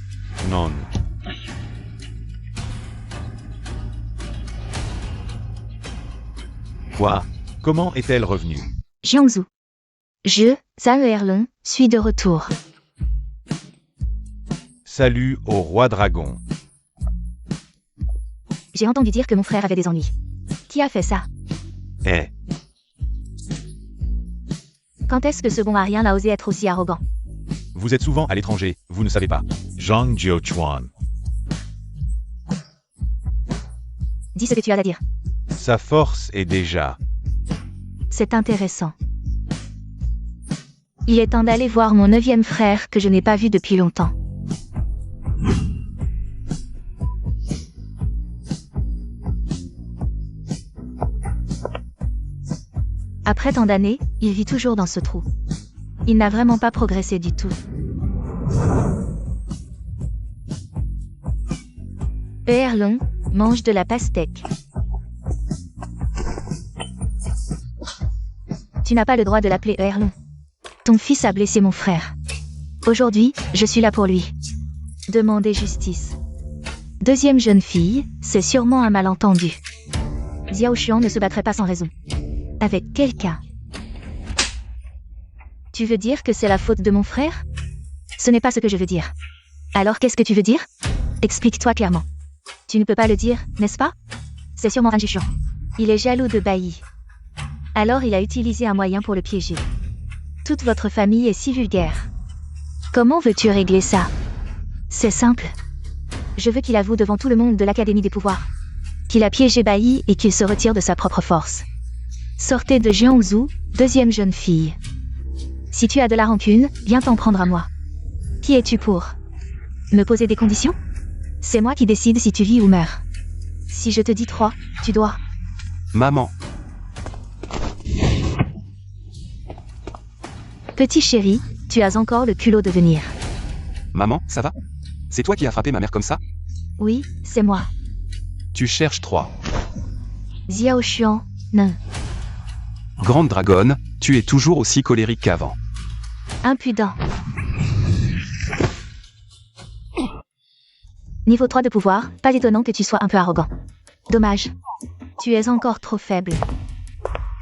Non. Quoi? Comment est-elle revenue? Jiangsu. Je, Zhang Erlong, suis de retour. Salut au roi dragon. J'ai entendu dire que mon frère avait des ennuis. Qui a fait ça? Eh. Quand est-ce que ce bon à rien a osé être aussi arrogant? Vous êtes souvent à l'étranger, vous ne savez pas. Zhang Jiuchuan. Dis ce que tu as à dire. Sa force est déjà... C'est intéressant. Il est temps d'aller voir mon 9e frère que je n'ai pas vu depuis longtemps. Après tant d'années, il vit toujours dans ce trou. Il n'a vraiment pas progressé du tout. Erlong mange de la pastèque. Tu n'as pas le droit de l'appeler Erlong. Ton fils a blessé mon frère. Aujourd'hui, je suis là pour lui. Demander justice. Deuxième jeune fille, c'est sûrement un malentendu. Xiao Xuan ne se battrait pas sans raison. Avec quelqu'un. Tu veux dire que c'est la faute de mon frère? Ce n'est pas ce que je veux dire. Alors qu'est-ce que tu veux dire? Explique-toi clairement. Tu ne peux pas le dire, n'est-ce pas? C'est sûrement Zhang Jiuxian. Il est jaloux de Baiyi. Alors il a utilisé un moyen pour le piéger. Toute votre famille est si vulgaire. Comment veux-tu régler ça? C'est simple. Je veux qu'il avoue devant tout le monde de l'Académie des pouvoirs qu'il a piégé Bai et qu'il se retire de sa propre force. Sortez de Jiangsu, deuxième jeune fille. Si tu as de la rancune, viens t'en prendre à moi. Qui es-tu pour me poser des conditions? C'est moi qui décide si tu vis ou meurs. Si je te dis 3, tu dois. Maman, Petit chéri, tu as encore le culot de venir. maman, ça va? C'est toi qui as frappé ma mère comme ça? Oui, c'est moi. Tu cherches 3. Xiao Xuan, non. Grande dragonne, tu es toujours aussi colérique qu'avant. Impudent. Niveau 3 de pouvoir, pas étonnant que tu sois un peu arrogant. Dommage. Tu es encore trop faible.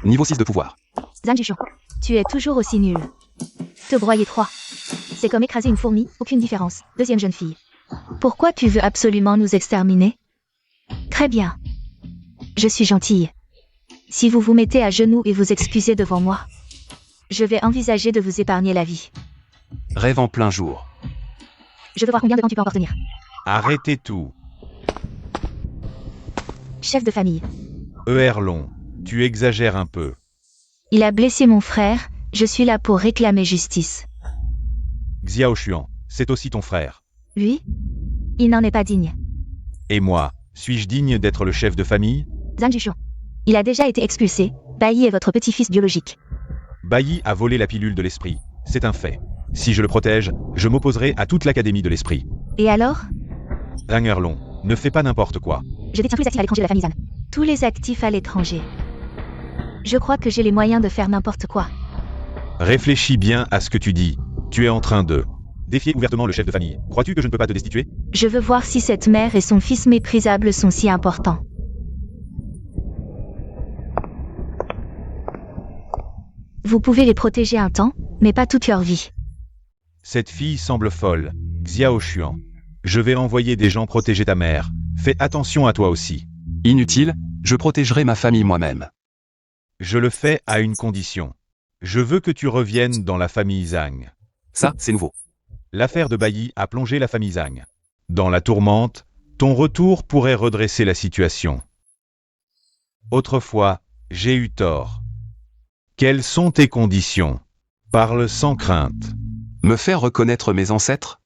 Niveau 6 de pouvoir. Zhang Juxian, tu es toujours aussi nul. Te broyer 3. C'est comme écraser une fourmi, aucune différence. Deuxième jeune fille. Pourquoi tu veux absolument nous exterminer? Très bien. Je suis gentille. Si vous vous mettez à genoux et vous excusez devant moi, je vais envisager de vous épargner la vie. Rêve en plein jour. Je veux voir combien de temps tu peux encore tenir. Arrêtez tout. Chef de famille. Erlon, tu exagères un peu. Il a blessé mon frère, je suis là pour réclamer justice. Xiao Xuan, c'est aussi ton frère. Lui? Il n'en est pas digne. Et moi, suis-je digne d'être le chef de famille? Zhang Juxian. Il a déjà été expulsé. Bai est votre petit-fils biologique. Bai a volé la pilule de l'esprit. C'est un fait. Si je le protège, je m'opposerai à toute l'Académie de l'Esprit. Et alors? Erlon, ne fais pas n'importe quoi. Je détiens tous les actifs à l'étranger de la famille Zhan. Tous les actifs à l'étranger. Je crois que j'ai les moyens de faire n'importe quoi. Réfléchis bien à ce que tu dis. Tu es en train de défier ouvertement le chef de famille. Crois-tu que je ne peux pas te destituer? Je veux voir si cette mère et son fils méprisable sont si importants. Vous pouvez les protéger un temps, mais pas toute leur vie. Cette fille semble folle. Xiao Xuan. Je vais envoyer des gens protéger ta mère. Fais attention à toi aussi. Inutile, je protégerai ma famille moi-même. Je le fais à une condition. Je veux que tu reviennes dans la famille Zhang. Ça, c'est nouveau. L'affaire de Bai a plongé la famille Zhang dans la tourmente. Ton retour pourrait redresser la situation. Autrefois, j'ai eu tort. Quelles sont tes conditions? Parle sans crainte. Me faire reconnaître mes ancêtres?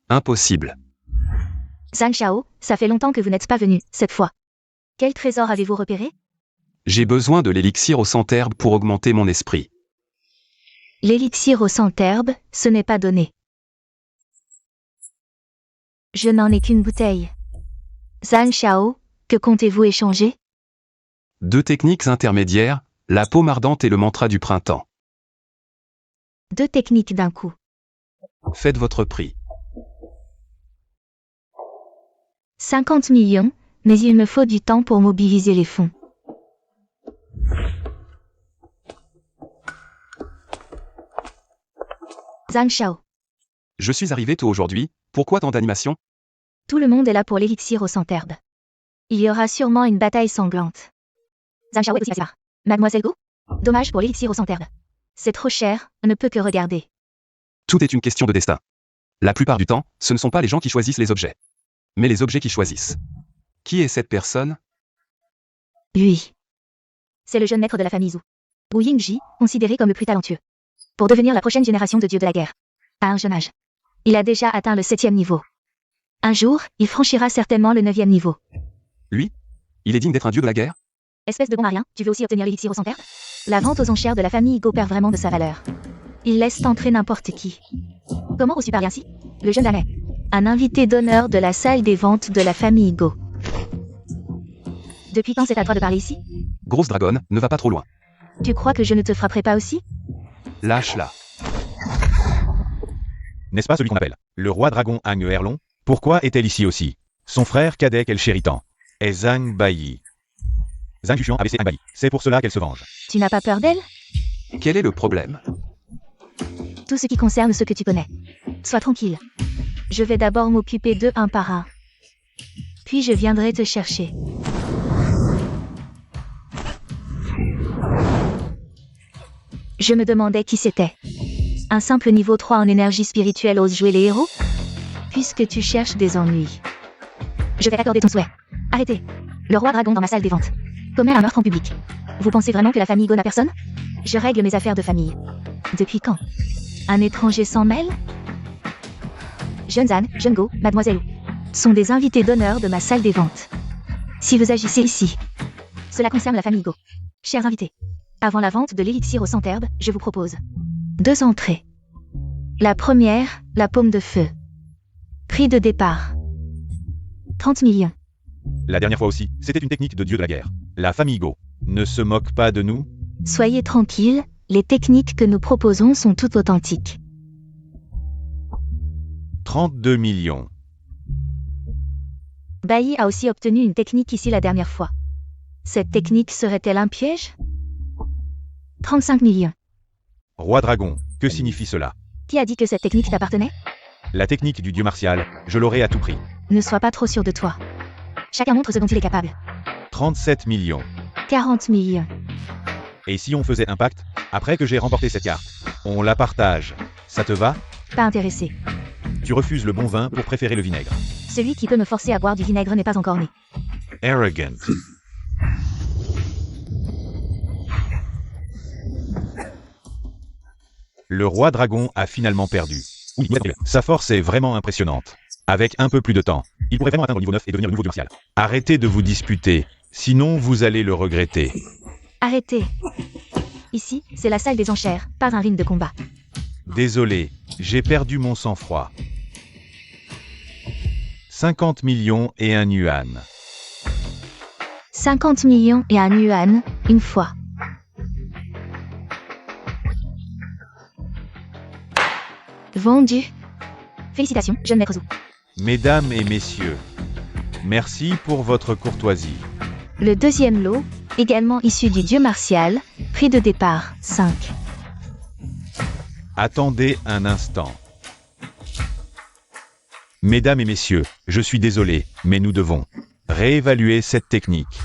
Impossible. Zhang Xiao, ça fait longtemps que vous n'êtes pas venu, cette fois. Quel trésor avez-vous repéré? J'ai besoin de l'élixir au centerbe pour augmenter mon esprit. L'élixir au centerbe, ce n'est pas donné. Je n'en ai qu'une bouteille. Zhang Xiao, que comptez-vous échanger? 2 techniques intermédiaires, la paume ardente et le mantra du printemps. 2 techniques d'un coup. Faites votre prix. 50 millions, mais il me faut du temps pour mobiliser les fonds. Zhang Xiao. Je suis arrivé tôt aujourd'hui, pourquoi tant d'animation? Tout le monde est là pour l'élixir au centerbe. Il y aura sûrement une bataille sanglante. Zhang Xiao est aussi passé par Mademoiselle Go? Dommage pour l'élixir au centerbe. C'est trop cher, on ne peut que regarder. Tout est une question de destin. La plupart du temps, ce ne sont pas les gens qui choisissent les objets, mais les objets qui choisissent. Qui est cette personne? Lui. C'est le jeune maître de la famille Zhu. Wu Yingji, considéré comme le plus talentueux. Pour devenir la prochaine génération de dieux de la guerre. À un jeune âge. Il a déjà atteint le 7e niveau. Un jour, il franchira certainement le 9e niveau. Lui? Il est digne d'être un dieu de la guerre? Espèce de bon à rien, tu veux aussi obtenir l'élixir au centerbe? La vente aux enchères de la famille Go perd vraiment de sa valeur. Il laisse entrer n'importe qui. Comment reçu par Yancy? Le jeune damné. Un invité d'honneur de la salle des ventes de la famille Go. Depuis quand c'est à toi de parler ici? Grosse dragonne, ne va pas trop loin. Tu crois que je ne te frapperai pas aussi? Lâche-la. N'est-ce pas celui qu'on appelle le roi dragon Hang Erlon? Pourquoi est-elle ici aussi? Son frère cadet qu'elle chérit tant est Zhang Bai. Zhang Juxian a baissé Hang Bai. C'est pour cela qu'elle se venge. Tu n'as pas peur d'elle? Quel est le problème? Tout ce qui concerne ceux que tu connais. Sois tranquille. Je vais d'abord m'occuper d'eux un par un. Puis je viendrai te chercher. Je me demandais qui c'était. Un simple niveau 3 en énergie spirituelle ose jouer les héros? Puisque tu cherches des ennuis. Je vais accorder ton souhait. Arrêtez. Le roi dragon dans ma salle des ventes. Commet un meurtre en public. Vous pensez vraiment que la famille Go n'a personne? Je règle mes affaires de famille. Depuis quand? Un étranger s'en mêle? Jeune Zan, Jeune Go, Mademoiselle Wu sont des invités d'honneur de ma salle des ventes. Si vous agissez ici, cela concerne la famille Go. Chers invités, avant la vente de l'élixir au centerbe, je vous propose 2 entrées. La première, la paume de feu. Prix de départ 30 millions. La dernière fois aussi, c'était une technique de dieu de la guerre. La famille Go ne se moque pas de nous? Soyez tranquilles, les techniques que nous proposons sont toutes authentiques. 32 millions. Bailly a aussi obtenu une technique ici la dernière fois. Cette technique serait-elle un piège? 35 millions. Roi dragon, que signifie cela? Qui a dit que cette technique t'appartenait? La technique du dieu martial, je l'aurai à tout prix. Ne sois pas trop sûr de toi. Chacun montre ce dont il est capable. 37 millions. 40 millions. Et si on faisait un pacte, après que j'ai remporté cette carte, on la partage, ça te va? Pas intéressé. Tu refuses le bon vin pour préférer le vinaigre. Celui qui peut me forcer à boire du vinaigre n'est pas encore né. Arrogant. Le roi dragon a finalement perdu. Oui, sa force est vraiment impressionnante. Avec un peu plus de temps, il pourrait vraiment atteindre le niveau 9 et devenir le nouveau dieu martial. Arrêtez de vous disputer, sinon vous allez le regretter. Arrêtez. Ici, c'est la salle des enchères, pas un ring de combat. Désolé, j'ai perdu mon sang-froid. 50 millions et un yuan. 50 millions et un yuan, une fois. Vendu. Félicitations, jeune maître Zhou. Mesdames et messieurs, merci pour votre courtoisie. Le deuxième lot, également issu du dieu martial, prix de départ 5. Attendez un instant. Mesdames et messieurs, je suis désolé, mais nous devons réévaluer cette technique.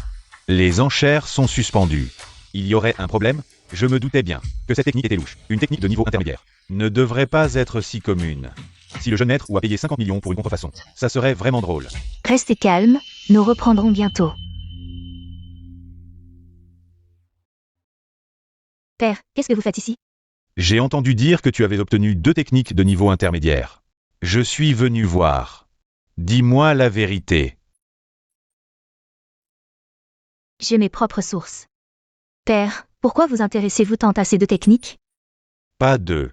Les enchères sont suspendues. Il y aurait un problème? Je me doutais bien que cette technique était louche. Une technique de niveau intermédiaire ne devrait pas être si commune. Si le jeune maître ou a payé 50 millions pour une contrefaçon, ça serait vraiment drôle. Restez calme, nous reprendrons bientôt. Père, qu'est-ce que vous faites ici? J'ai entendu dire que tu avais obtenu 2 techniques de niveau intermédiaire. Je suis venu voir. Dis-moi la vérité. J'ai mes propres sources. Père, pourquoi vous intéressez-vous tant à ces 2 techniques? Pas 2.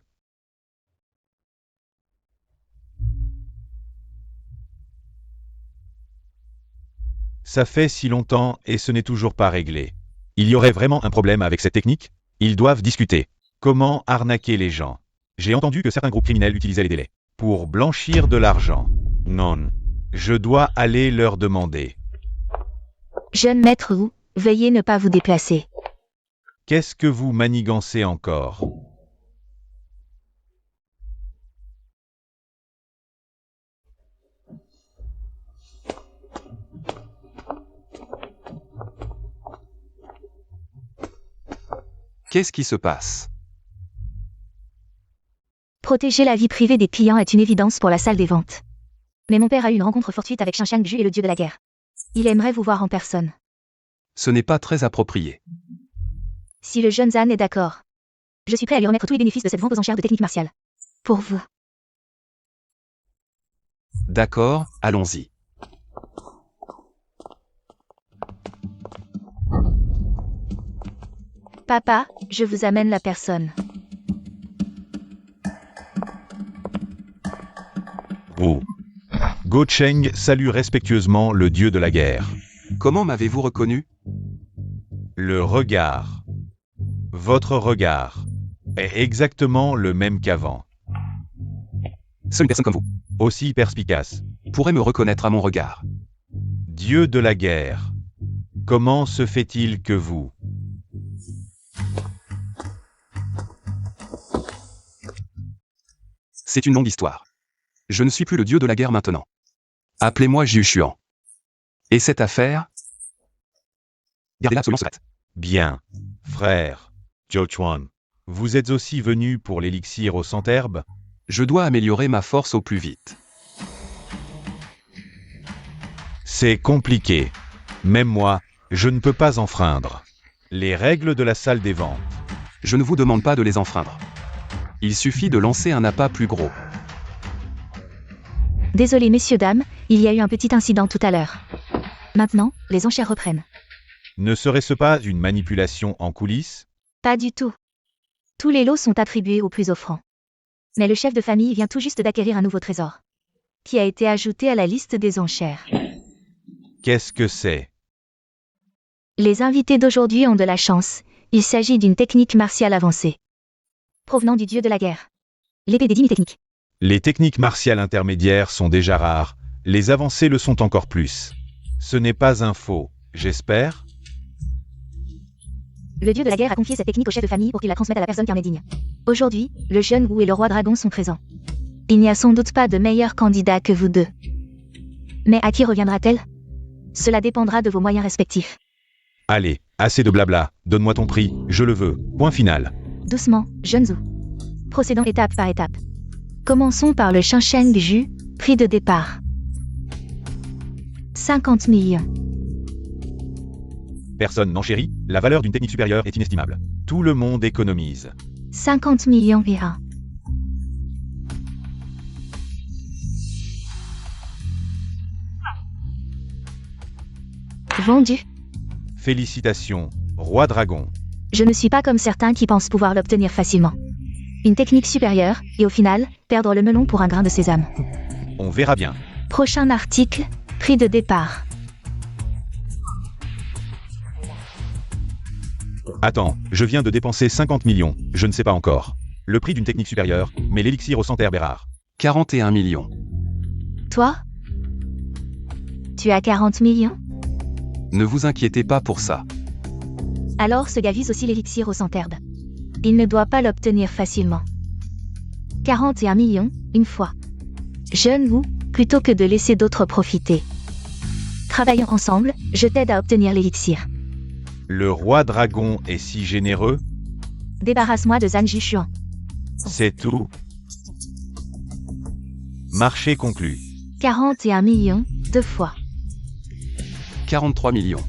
Ça fait si longtemps et ce n'est toujours pas réglé. Il y aurait vraiment un problème avec cette technique? Ils doivent discuter. Comment arnaquer les gens? J'ai entendu que certains groupes criminels utilisaient les délais pour blanchir de l'argent. Non. Je dois aller leur demander. Jeune maître Wu, veuillez ne pas vous déplacer. Qu'est-ce que vous manigancez encore? Qu'est-ce qui se passe? Protéger la vie privée des clients est une évidence pour la salle des ventes. Mais mon père a eu une rencontre fortuite avec Xingshan Ju et le dieu de la guerre. Il aimerait vous voir en personne. Ce n'est pas très approprié. Si le jeune Zan est d'accord, je suis prêt à lui remettre tous les bénéfices de cette vente aux enchères de technique martiale. Pour vous. D'accord, allons-y. Papa, je vous amène la personne. Oh. Go Cheng salue respectueusement le dieu de la guerre. Comment m'avez-vous reconnu? Le regard. Votre regard est exactement le même qu'avant. Seule une personne comme vous Aussi perspicace. pourrait me reconnaître à mon regard. Dieu de la guerre. Comment se fait-il que vous... C'est une longue histoire. Je ne suis plus le dieu de la guerre maintenant. Appelez-moi Jiu Xuan. Et cette affaire? Gardez-la absolument secrète. Bien. Frère. Zhou Chuan. Vous êtes aussi venu pour l'élixir au centerbe? Je dois améliorer ma force au plus vite. C'est compliqué. Même moi, je ne peux pas enfreindre les règles de la salle des ventes. Je ne vous demande pas de les enfreindre. Il suffit de lancer un appât plus gros. Désolé messieurs, dames, il y a eu un petit incident tout à l'heure. Maintenant, les enchères reprennent. Ne serait-ce pas une manipulation en coulisses? Pas du tout. Tous les lots sont attribués aux plus offrants. Mais le chef de famille vient tout juste d'acquérir un nouveau trésor, qui a été ajouté à la liste des enchères. Qu'est-ce que c'est? Les invités d'aujourd'hui ont de la chance. Il s'agit d'une technique martiale avancée, provenant du dieu de la guerre. L'épée des 10 000 techniques. Les techniques martiales intermédiaires sont déjà rares, les avancées le sont encore plus. Ce n'est pas un faux, j'espère? Le dieu de la guerre a confié cette technique au chef de famille pour qu'il la transmette à la personne qui en est digne. Aujourd'hui, le jeune Wu et le roi dragon sont présents. Il n'y a sans doute pas de meilleur candidat que vous deux. Mais à qui reviendra-t-elle? Cela dépendra de vos moyens respectifs. Allez, assez de blabla, donne-moi ton prix, je le veux, point final. Doucement, jeune Zhu. Procédons étape par étape. Commençons par le Shensheng Ju, prix de départ. 50 millions. Personne n'enchérit, la valeur d'une technique supérieure est inestimable. Tout le monde économise. 50 millions et 1. Vendu. Félicitations, roi dragon. Je ne suis pas comme certains qui pensent pouvoir l'obtenir facilement. Une technique supérieure, et au final, perdre le melon pour un grain de sésame. On verra bien. Prochain article, prix de départ. Attends, je viens de dépenser 50 millions, je ne sais pas encore. Le prix d'une technique supérieure, mais l'élixir au centerbe est rare. 41 millions. Toi? Tu as 40 millions? Ne vous inquiétez pas pour ça. Alors ce gars vise aussi l'élixir au centerbe. Il ne doit pas l'obtenir facilement. 41 millions, une fois. Jeune Wu, plutôt que de laisser d'autres profiter. Travaillons ensemble, je t'aide à obtenir l'élixir. Le roi dragon est si généreux? Débarrasse-moi de Zhan Jishuan. C'est tout. Marché conclu. 41 millions, deux fois. 43 millions.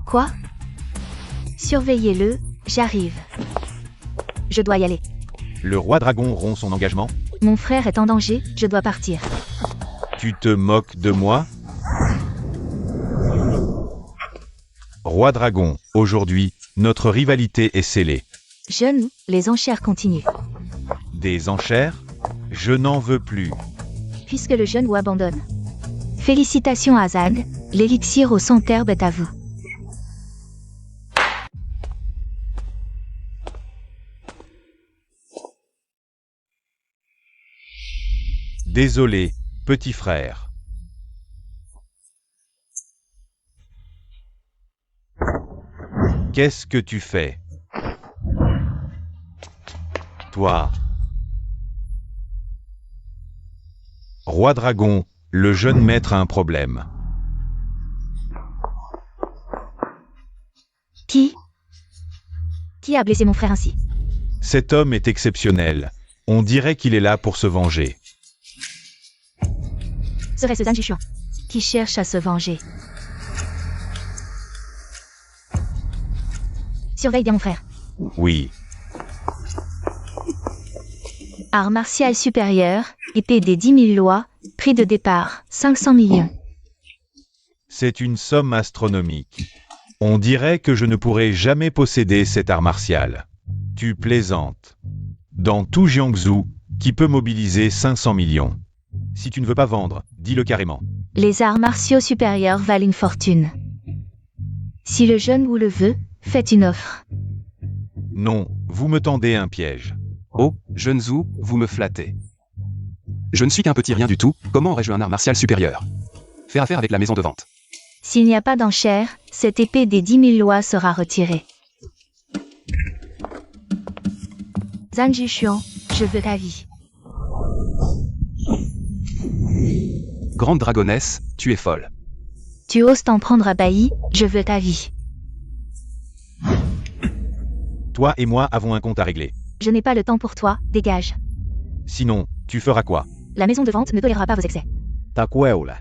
Quoi? Surveillez-le, j'arrive. Je dois y aller. Le roi dragon rompt son engagement? Mon frère est en danger, je dois partir. Tu te moques de moi? Roi dragon, aujourd'hui, notre rivalité est scellée. Jeune, les enchères continuent. Des enchères? Je n'en veux plus. Puisque le jeune Wu abandonne. Félicitations à Zhan, l'élixir au centerbe est à vous. Désolé, petit frère. Qu'est-ce que tu fais? Toi. Roi dragon, le jeune maître a un problème. Qui a blessé mon frère ainsi? Cet homme est exceptionnel. On dirait qu'il est là pour se venger. Serait-ce Zhan Jishuan qui cherche à se venger? Surveille bien mon frère. Oui. Art martial supérieur, épée des 10 000 lois, prix de départ, 500 millions. C'est une somme astronomique. On dirait que je ne pourrai jamais posséder cet art martial. Tu plaisantes. Dans tout Jiangsu, qui peut mobiliser 500 millions. Si tu ne veux pas vendre, dis-le carrément. Les arts martiaux supérieurs valent une fortune. Si le jeune Wu le veut, faites une offre. Non, vous me tendez un piège. Oh, jeune Zhu, vous me flattez. Je ne suis qu'un petit rien du tout, comment aurais-je un art martial supérieur? Faire affaire avec la maison de vente. S'il n'y a pas d'enchère, cette épée des 10 000 lois sera retirée. Zhan Jishuan, je veux ta vie. Grande dragonesse, tu es folle. Tu oses t'en prendre à Bailly, je veux ta vie. Toi et moi avons un compte à régler. Je n'ai pas le temps pour toi, dégage. Sinon, tu feras quoi? La maison de vente ne tolérera pas vos excès. Ta cueula.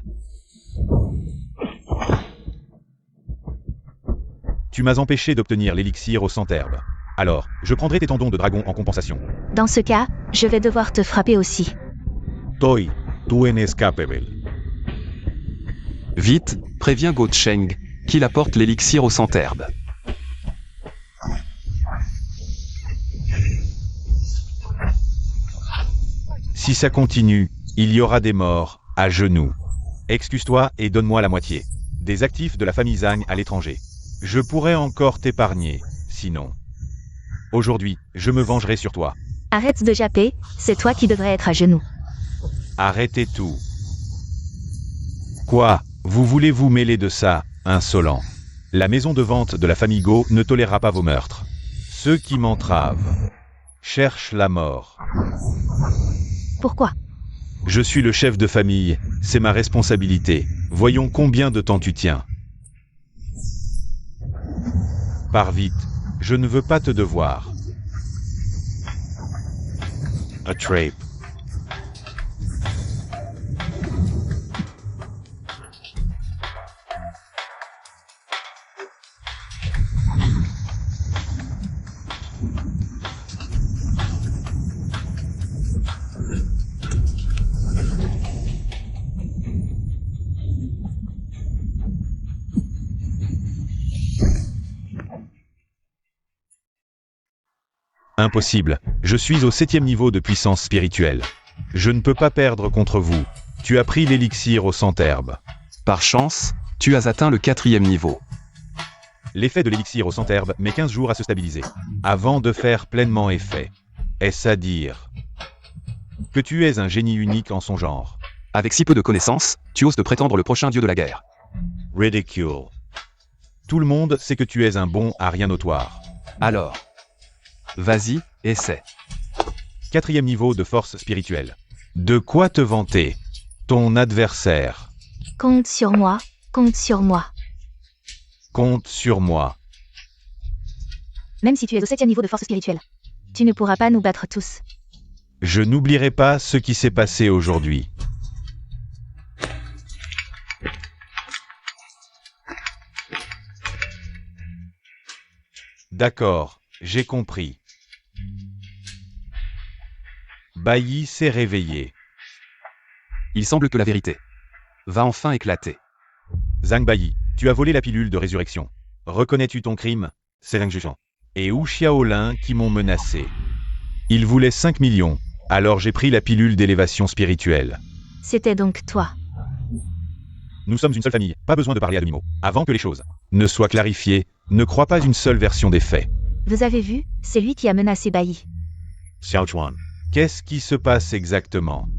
Tu m'as empêché d'obtenir l'élixir au centerbe. Alors, je prendrai tes tendons de dragon en compensation. Dans ce cas, je vais devoir te frapper aussi. Toi, tu inescapable. Vite, préviens Go Cheng, qu'il apporte l'élixir au centerbe. Si ça continue, il y aura des morts, à genoux. Excuse-toi et donne-moi la moitié. Des actifs de la famille Zhang à l'étranger. Je pourrais encore t'épargner, sinon. Aujourd'hui, je me vengerai sur toi. Arrête de japper, c'est toi qui devrais être à genoux. Arrêtez tout. Quoi? Vous voulez vous mêler de ça, insolent? La maison de vente de la famille Go ne tolérera pas vos meurtres. Ceux qui m'entravent cherchent la mort. Pourquoi? Je suis le chef de famille, c'est ma responsabilité. Voyons combien de temps tu tiens. Pars vite, je ne veux pas te devoir. A trape. Impossible, je suis au 7e niveau de puissance spirituelle. Je ne peux pas perdre contre vous. Tu as pris l'élixir au centerbe. Par chance, tu as atteint le 4e niveau. L'effet de l'élixir au centerbe met 15 jours à se stabiliser, avant de faire pleinement effet. Est-ce à dire que tu es un génie unique en son genre? Avec si peu de connaissances, tu oses te prétendre le prochain dieu de la guerre. Ridicule. Tout le monde sait que tu es un bon à rien notoire. Alors, vas-y, essaie. 4e niveau de force spirituelle. De quoi te vanter? Ton adversaire. Compte sur moi, compte sur moi. Compte sur moi. Même si tu es au 7e niveau de force spirituelle, tu ne pourras pas nous battre tous. Je n'oublierai pas ce qui s'est passé aujourd'hui. D'accord, j'ai compris. Bailly s'est réveillé. Il semble que la vérité va enfin éclater. Zhang Bailly, tu as volé la pilule de résurrection. Reconnais-tu ton crime? C'est Zhang Juchang et Wu Xiaolin qui m'ont menacé. Ils voulaient 5 millions, alors j'ai pris la pilule d'élévation spirituelle. C'était donc toi. Nous sommes une seule famille, pas besoin de parler à demi-mot. Avant que les choses ne soient clarifiées, ne crois pas une seule version des faits. Vous avez vu, c'est lui qui a menacé Bailly. Xiao Chuan, qu'est-ce qui se passe exactement?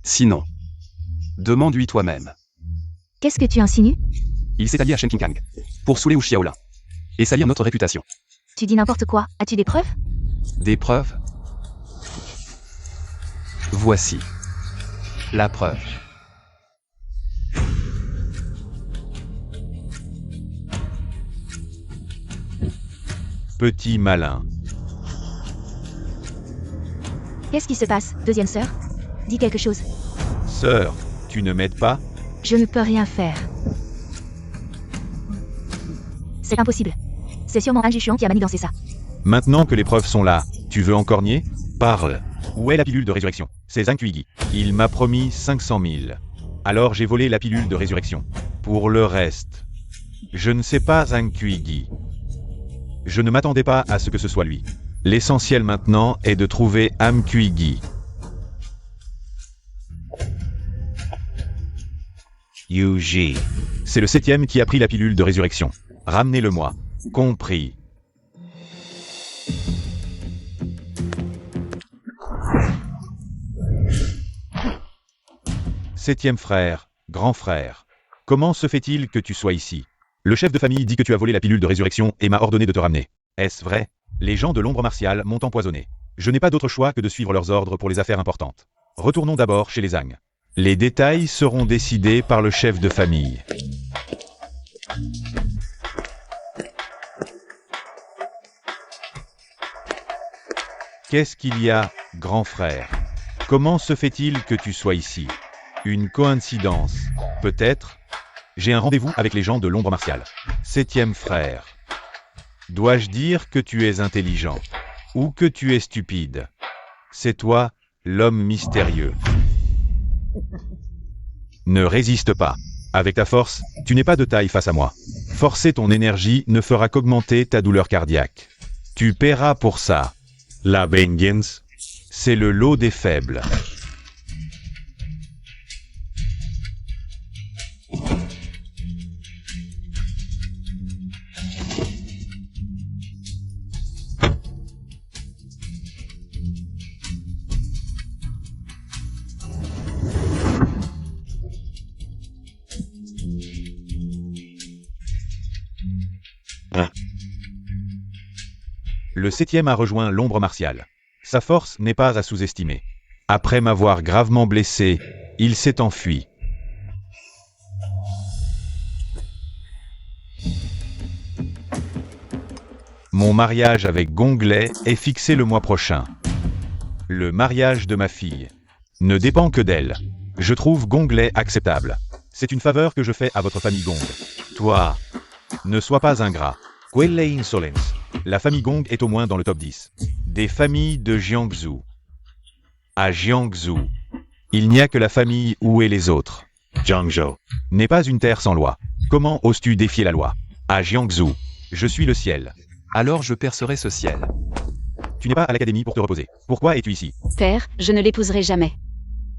Sinon, demande-lui toi-même. Qu'est-ce que tu insinues? Il s'est allié à Shen Qingkang pour saouler Wu Xiaolin et salir notre réputation. Tu dis n'importe quoi, as-tu des preuves? Des preuves? Voici la preuve. Petit malin. Qu'est-ce qui se passe, deuxième sœur? Dis quelque chose. Sœur, tu ne m'aides pas? Je ne peux rien faire. C'est impossible. C'est sûrement Han Jushuang qui a manigancé ça. Maintenant que les preuves sont là, tu veux encore nier? Parle. Où est la pilule de résurrection? C'est Zhang Kuigi. Il m'a promis 500 000. Alors j'ai volé la pilule de résurrection. Pour le reste, je ne sais pas Zhang Kuigi. Je ne m'attendais pas à ce que ce soit lui. L'essentiel maintenant est de trouver Am Kuigi. Yuji. C'est le 7e qui a pris la pilule de résurrection. Ramenez-le-moi. Compris. Septième frère, grand frère. Comment se fait-il que tu sois ici? Le chef de famille dit que tu as volé la pilule de résurrection et m'a ordonné de te ramener. Est-ce vrai? Les gens de l'ombre martiale m'ont empoisonné. Je n'ai pas d'autre choix que de suivre leurs ordres pour les affaires importantes. Retournons d'abord chez les Ang. Les détails seront décidés par le chef de famille. Qu'est-ce qu'il y a, grand frère? Comment se fait-il que tu sois ici? Une coïncidence, peut-être? J'ai un rendez-vous avec les gens de l'ombre martiale. 7e frère. Dois-je dire que tu es intelligent? Ou que tu es stupide? C'est toi, l'homme mystérieux. Ne résiste pas. Avec ta force, tu n'es pas de taille face à moi. Forcer ton énergie ne fera qu'augmenter ta douleur cardiaque. Tu paieras pour ça. La vengeance, c'est le lot des faibles. Le 7e a rejoint l'ombre martiale. Sa force n'est pas à sous-estimer. Après m'avoir gravement blessé, il s'est enfui. Mon mariage avec Gonglet est fixé le mois prochain. Le mariage de ma fille ne dépend que d'elle. Je trouve Gonglet acceptable. C'est une faveur que je fais à votre famille Gong. Toi, ne sois pas ingrat. Quelle insolence. La famille Gong est au moins dans le top 10. Des familles de Jiangsu. À Jiangsu, il n'y a que la famille où est les autres. Jiangzhou n'est pas une terre sans loi. Comment oses-tu défier la loi? À Jiangsu, je suis le ciel. Alors je percerai ce ciel. Tu n'es pas à l'académie pour te reposer. Pourquoi es-tu ici? Père, je ne l'épouserai jamais.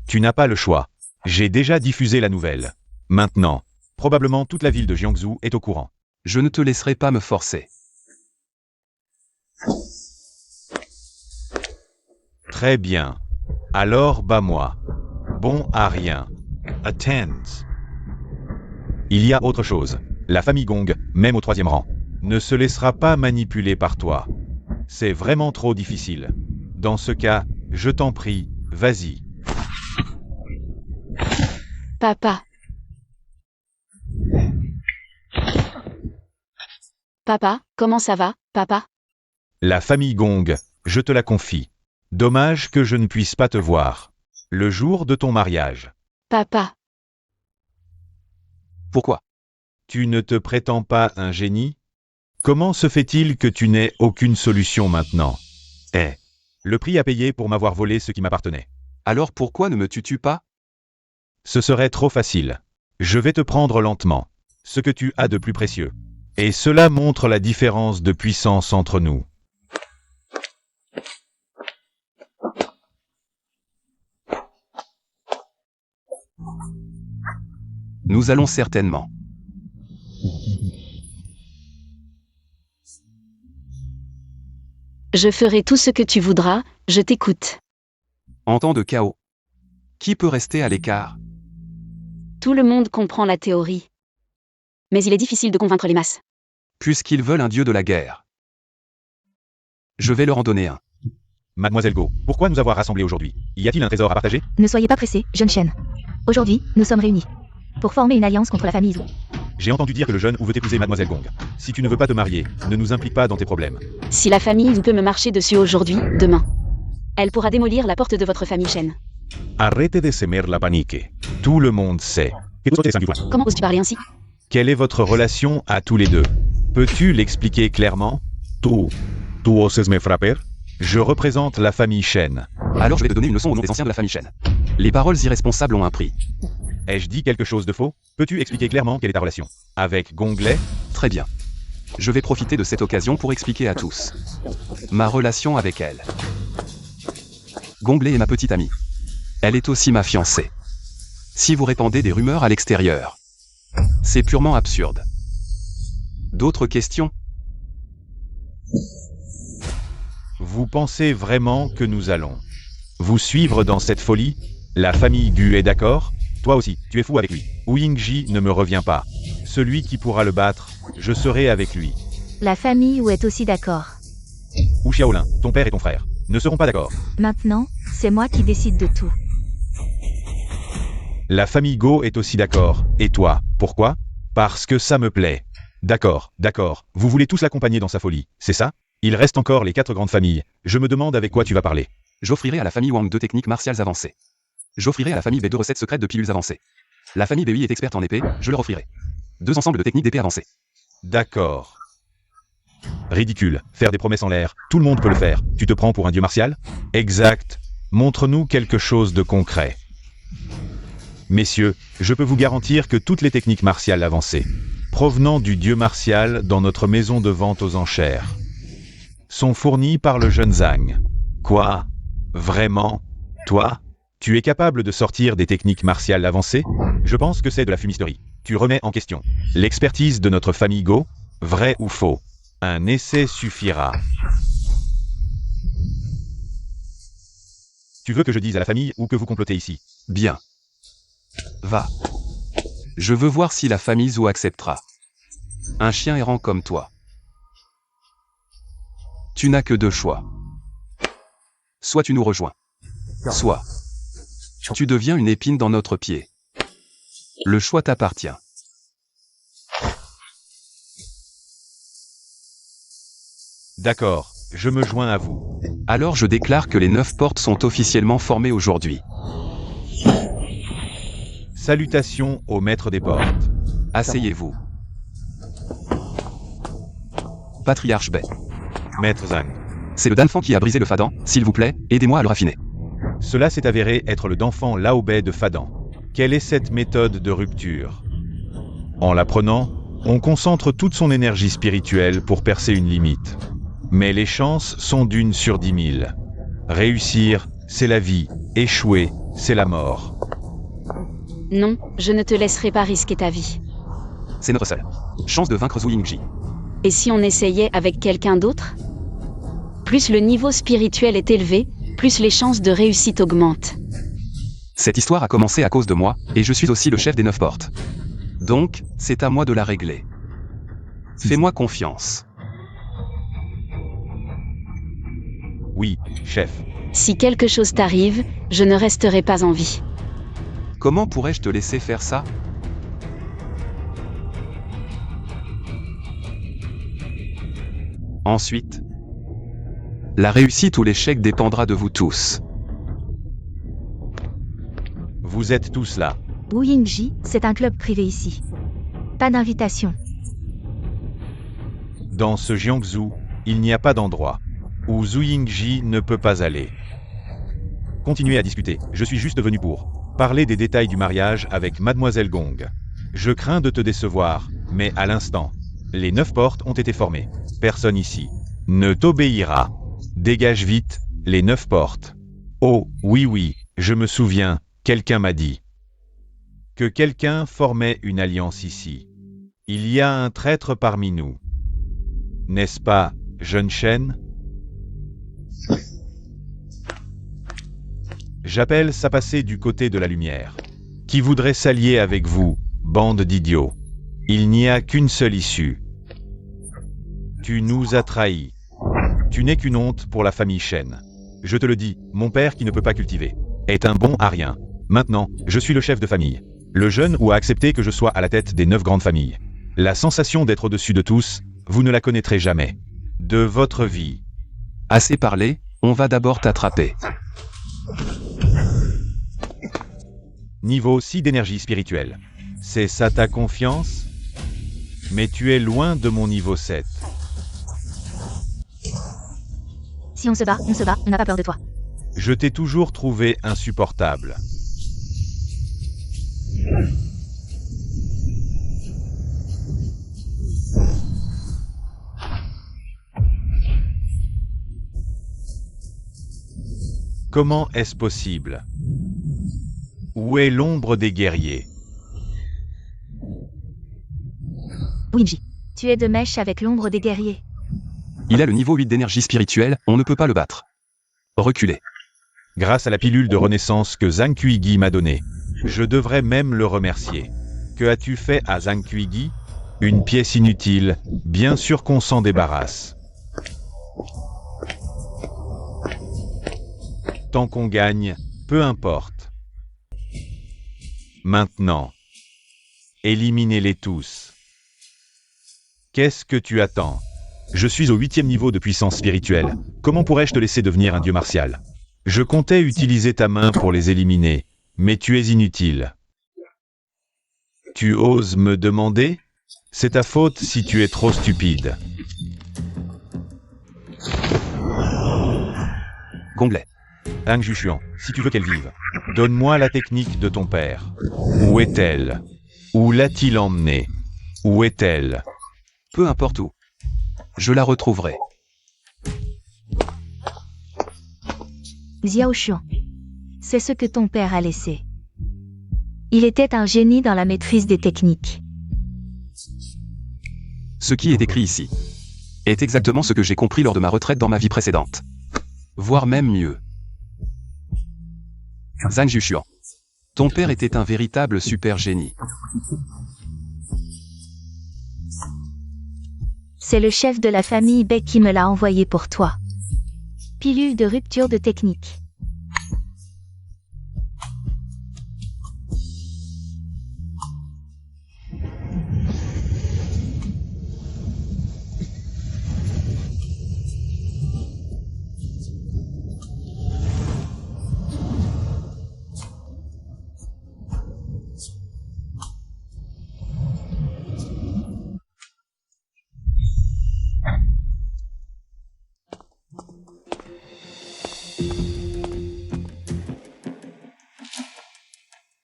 Tu n'as pas le choix. J'ai déjà diffusé la nouvelle. Maintenant, probablement toute la ville de Jiangsu est au courant. Je ne te laisserai pas me forcer. Très bien. Alors bats-moi. Bon à rien. Attends. Il y a autre chose. La famille Gong, même au 3e rang, ne se laissera pas manipuler par toi. C'est vraiment trop difficile. Dans ce cas, je t'en prie, vas-y. Papa. Papa, comment ça va, papa? La famille Gong, je te la confie. Dommage que je ne puisse pas te voir. Le jour de ton mariage. Papa. Pourquoi? Tu ne te prétends pas un génie? Comment se fait-il que tu n'aies aucune solution maintenant? Le prix à payer pour m'avoir volé ce qui m'appartenait. Alors pourquoi ne me tues-tu pas? Ce serait trop facile. Je vais te prendre lentement. Ce que tu as de plus précieux. Et cela montre la différence de puissance entre nous. Nous allons certainement. Je ferai tout ce que tu voudras, je t'écoute. En temps de chaos, qui peut rester à l'écart? Tout le monde comprend la théorie. Mais il est difficile de convaincre les masses. Puisqu'ils veulent un dieu de la guerre. Je vais leur en donner un. Mademoiselle Go, pourquoi nous avoir rassemblés aujourd'hui? Y a-t-il un trésor à partager? Ne soyez pas pressés, jeune Shen. Aujourd'hui, nous sommes réunis pour former une alliance contre la famille Zhou. J'ai entendu dire que le jeune ou veut épouser Mademoiselle Gong. Si tu ne veux pas te marier, ne nous implique pas dans tes problèmes. Si la famille peut me marcher dessus aujourd'hui, demain, elle pourra démolir la porte de votre famille Shen. Arrête de semer la panique. Tout le monde sait. Comment oses-tu parler ainsi? Quelle est votre relation à tous les deux? Peux-tu l'expliquer clairement? Tu oses me frapper? Je représente la famille Shen. Alors je vais te donner une leçon au nom des anciens de la famille Shen. Les paroles irresponsables ont un prix. Ai-je dit quelque chose de faux? Peux-tu expliquer clairement quelle est ta relation avec Gonglet? Très bien. Je vais profiter de cette occasion pour expliquer à tous ma relation avec elle. Gonglet est ma petite amie. Elle est aussi ma fiancée. Si vous répandez des rumeurs à l'extérieur, c'est purement absurde. D'autres questions? Vous pensez vraiment que nous allons vous suivre dans cette folie? La famille Gu est d'accord? Toi aussi, tu es fou avec lui. Wu Yingji ne me revient pas. Celui qui pourra le battre, je serai avec lui. La famille Wu est aussi d'accord. Wu Xiaolin, ton père et ton frère, ne seront pas d'accord. Maintenant, c'est moi qui décide de tout. La famille Go est aussi d'accord. Et toi, pourquoi? Parce que ça me plaît. D'accord, d'accord. Vous voulez tous l'accompagner dans sa folie, c'est ça? Il reste encore les 4 grandes familles. Je me demande avec quoi tu vas parler. J'offrirai à la famille Wang 2 techniques martiales avancées. J'offrirai à la famille B 2 recettes secrètes de pilules avancées. La famille BI est experte en épée, je leur offrirai 2 ensembles de techniques d'épée avancées. D'accord. Ridicule, faire des promesses en l'air, tout le monde peut le faire. Tu te prends pour un dieu martial? Exact. Montre-nous quelque chose de concret. Messieurs, je peux vous garantir que toutes les techniques martiales avancées, provenant du dieu martial dans notre maison de vente aux enchères, sont fournies par le jeune Zhang. Quoi? Vraiment? Toi? Tu es capable de sortir des techniques martiales avancées? Je pense que c'est de la fumisterie. Tu remets en question l'expertise de notre famille Go? Vrai ou faux? Un essai suffira. Tu veux que je dise à la famille ou que vous complotez ici? Bien. Va. Je veux voir si la famille Zhou acceptera. Un chien errant comme toi. Tu n'as que 2 choix. Soit tu nous rejoins. Soit tu deviens une épine dans notre pied. Le choix t'appartient. D'accord, je me joins à vous. Alors je déclare que les 9 portes sont officiellement formées aujourd'hui. Salutations au maître des portes. Asseyez-vous. Patriarche Bai. Maître Zhang. C'est le Danfang qui a brisé le Fadan, s'il vous plaît, aidez-moi à le raffiner. Cela s'est avéré être le Danfang Lao Bei de Fadan. Quelle est cette méthode de rupture? En l'apprenant, on concentre toute son énergie spirituelle pour percer une limite. Mais les chances sont d'1 sur 10 000. Réussir, c'est la vie. Échouer, c'est la mort. Non, je ne te laisserai pas risquer ta vie. C'est notre seule chance de vaincre Zhu Yingji. Et si on essayait avec quelqu'un d'autre? Plus le niveau spirituel est élevé, plus les chances de réussite augmentent. Cette histoire a commencé à cause de moi, et je suis aussi le chef des 9 portes. Donc, c'est à moi de la régler. Fais-moi confiance. Oui, chef. Si quelque chose t'arrive, je ne resterai pas en vie. Comment pourrais-je te laisser faire ça? Ensuite, la réussite ou l'échec dépendra de vous tous. Vous êtes tous là. Wu Yingji, c'est un club privé ici. Pas d'invitation. Dans ce Jiangsu, il n'y a pas d'endroit où Zhu Yingji ne peut pas aller. Continuez à discuter, je suis juste venu pour parler des détails du mariage avec Mademoiselle Gong. Je crains de te décevoir, mais à l'instant, les 9 portes ont été formées. Personne ici ne t'obéira. Dégage vite, les 9 portes. Oh, oui, je me souviens, quelqu'un m'a dit que quelqu'un formait une alliance ici. Il y a un traître parmi nous. N'est-ce pas, jeune Shen? J'appelle ça passer du côté de la lumière. Qui voudrait s'allier avec vous, bande d'idiots? Il n'y a qu'une seule issue. Tu nous as trahis. Tu n'es qu'une honte pour la famille Shen. Je te le dis, mon père qui ne peut pas cultiver est un bon à rien. Maintenant, je suis le chef de famille. Le jeune ou a accepté que je sois à la tête des 9 grandes familles. La sensation d'être au-dessus de tous, vous ne la connaîtrez jamais. De votre vie. Assez parlé, on va d'abord t'attraper. Niveau 6 d'énergie spirituelle. C'est ça ta confiance? Mais tu es loin de mon niveau 7. Si on se bat, on n'a pas peur de toi. Je t'ai toujours trouvé insupportable. Comment est-ce possible? Où est l'ombre des guerriers? Wu Yingji, tu es de mèche avec l'ombre des guerriers. Il a le niveau 8 d'énergie spirituelle, on ne peut pas le battre. Reculez. Grâce à la pilule de renaissance que Zhang Kuigi m'a donnée, je devrais même le remercier. Que as-tu fait à Zhang Kuigi? Une pièce inutile, bien sûr qu'on s'en débarrasse. Tant qu'on gagne, peu importe. Maintenant. Éliminez-les tous. Qu'est-ce que tu attends? Je suis au 8e niveau de puissance spirituelle. Comment pourrais-je te laisser devenir un dieu martial? Je comptais utiliser ta main pour les éliminer, mais tu es inutile. Tu oses me demander? C'est ta faute si tu es trop stupide. Gonglet. Hang Jushuan, si tu veux qu'elle vive, donne-moi la technique de ton père. Où est-elle? Où l'a-t-il emmenée? Où est-elle? Peu importe où. Je la retrouverai. Xiao Xuan. C'est ce que ton père a laissé. Il était un génie dans la maîtrise des techniques. Ce qui est écrit ici est exactement ce que j'ai compris lors de ma retraite dans ma vie précédente. Voire même mieux. Zhang Jushuan. Ton père était un véritable super génie. C'est le chef de la famille Bei qui me l'a envoyé pour toi. Pilule de rupture de technique.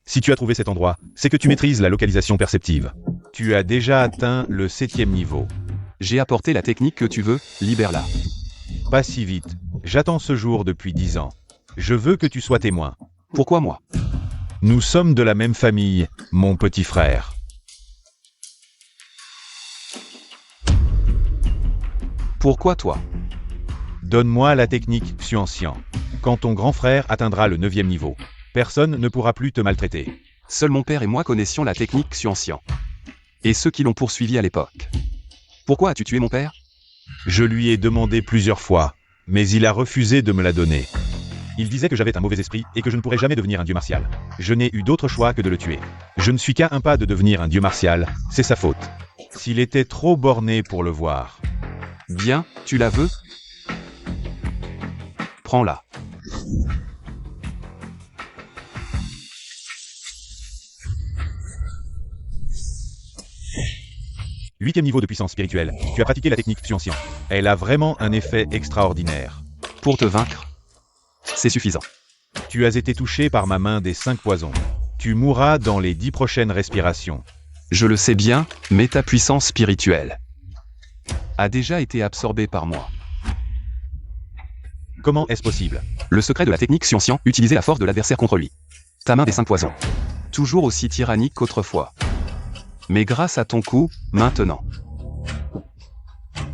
Si tu as trouvé cet endroit, c'est que tu maîtrises la localisation perceptive. Tu as déjà atteint le 7e niveau. J'ai apporté la technique que tu veux, libère-la. Pas si vite. J'attends ce jour depuis 10 ans. Je veux que tu sois témoin. Pourquoi moi? Nous sommes de la même famille, mon petit frère. Pourquoi toi? Donne-moi la technique Xuanxian. Quand ton grand frère atteindra le 9e niveau, personne ne pourra plus te maltraiter. Seul mon père et moi connaissions la technique Xuanxian. Et ceux qui l'ont poursuivi à l'époque. Pourquoi as-tu tué mon père? Je lui ai demandé plusieurs fois, mais il a refusé de me la donner. Il disait que j'avais un mauvais esprit et que je ne pourrais jamais devenir un dieu martial. Je n'ai eu d'autre choix que de le tuer. Je ne suis qu'à un pas de devenir un dieu martial, c'est sa faute. S'il était trop borné pour le voir. Bien, tu la veux? Prends-la. Huitième niveau de puissance spirituelle. Tu as pratiqué la technique Xuanxian. Elle a vraiment un effet extraordinaire. Pour te vaincre, c'est suffisant. Tu as été touché par ma main des 5 poisons. Tu mourras dans les 10 prochaines respirations. Je le sais bien, mais ta puissance spirituelle a déjà été absorbée par moi. Comment est-ce possible? Le secret de la technique Xuanxian, utiliser la force de l'adversaire contre lui. Ta main des 5 poisons. Toujours aussi tyrannique qu'autrefois. Mais grâce à ton coup, maintenant,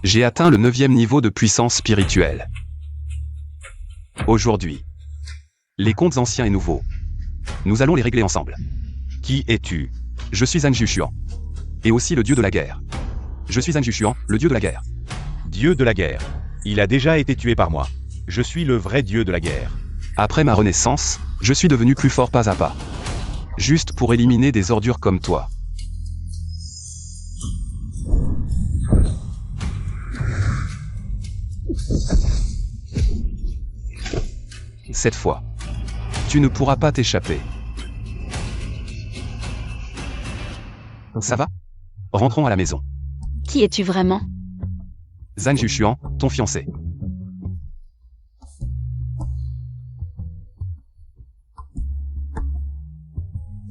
j'ai atteint le 9e niveau de puissance spirituelle. Aujourd'hui, les comptes anciens et nouveaux, nous allons les régler ensemble. Qui es-tu? Je suis Zhang Jushuan, et aussi le dieu de la guerre. Je suis Zhang Jushuan, le dieu de la guerre. Dieu de la guerre. Il a déjà été tué par moi. Je suis le vrai dieu de la guerre. Après ma renaissance, je suis devenu plus fort pas à pas. Juste pour éliminer des ordures comme toi. Cette fois, tu ne pourras pas t'échapper. Ça va? Rentrons à la maison. Qui es-tu vraiment? Zhang Jushuan, ton fiancé.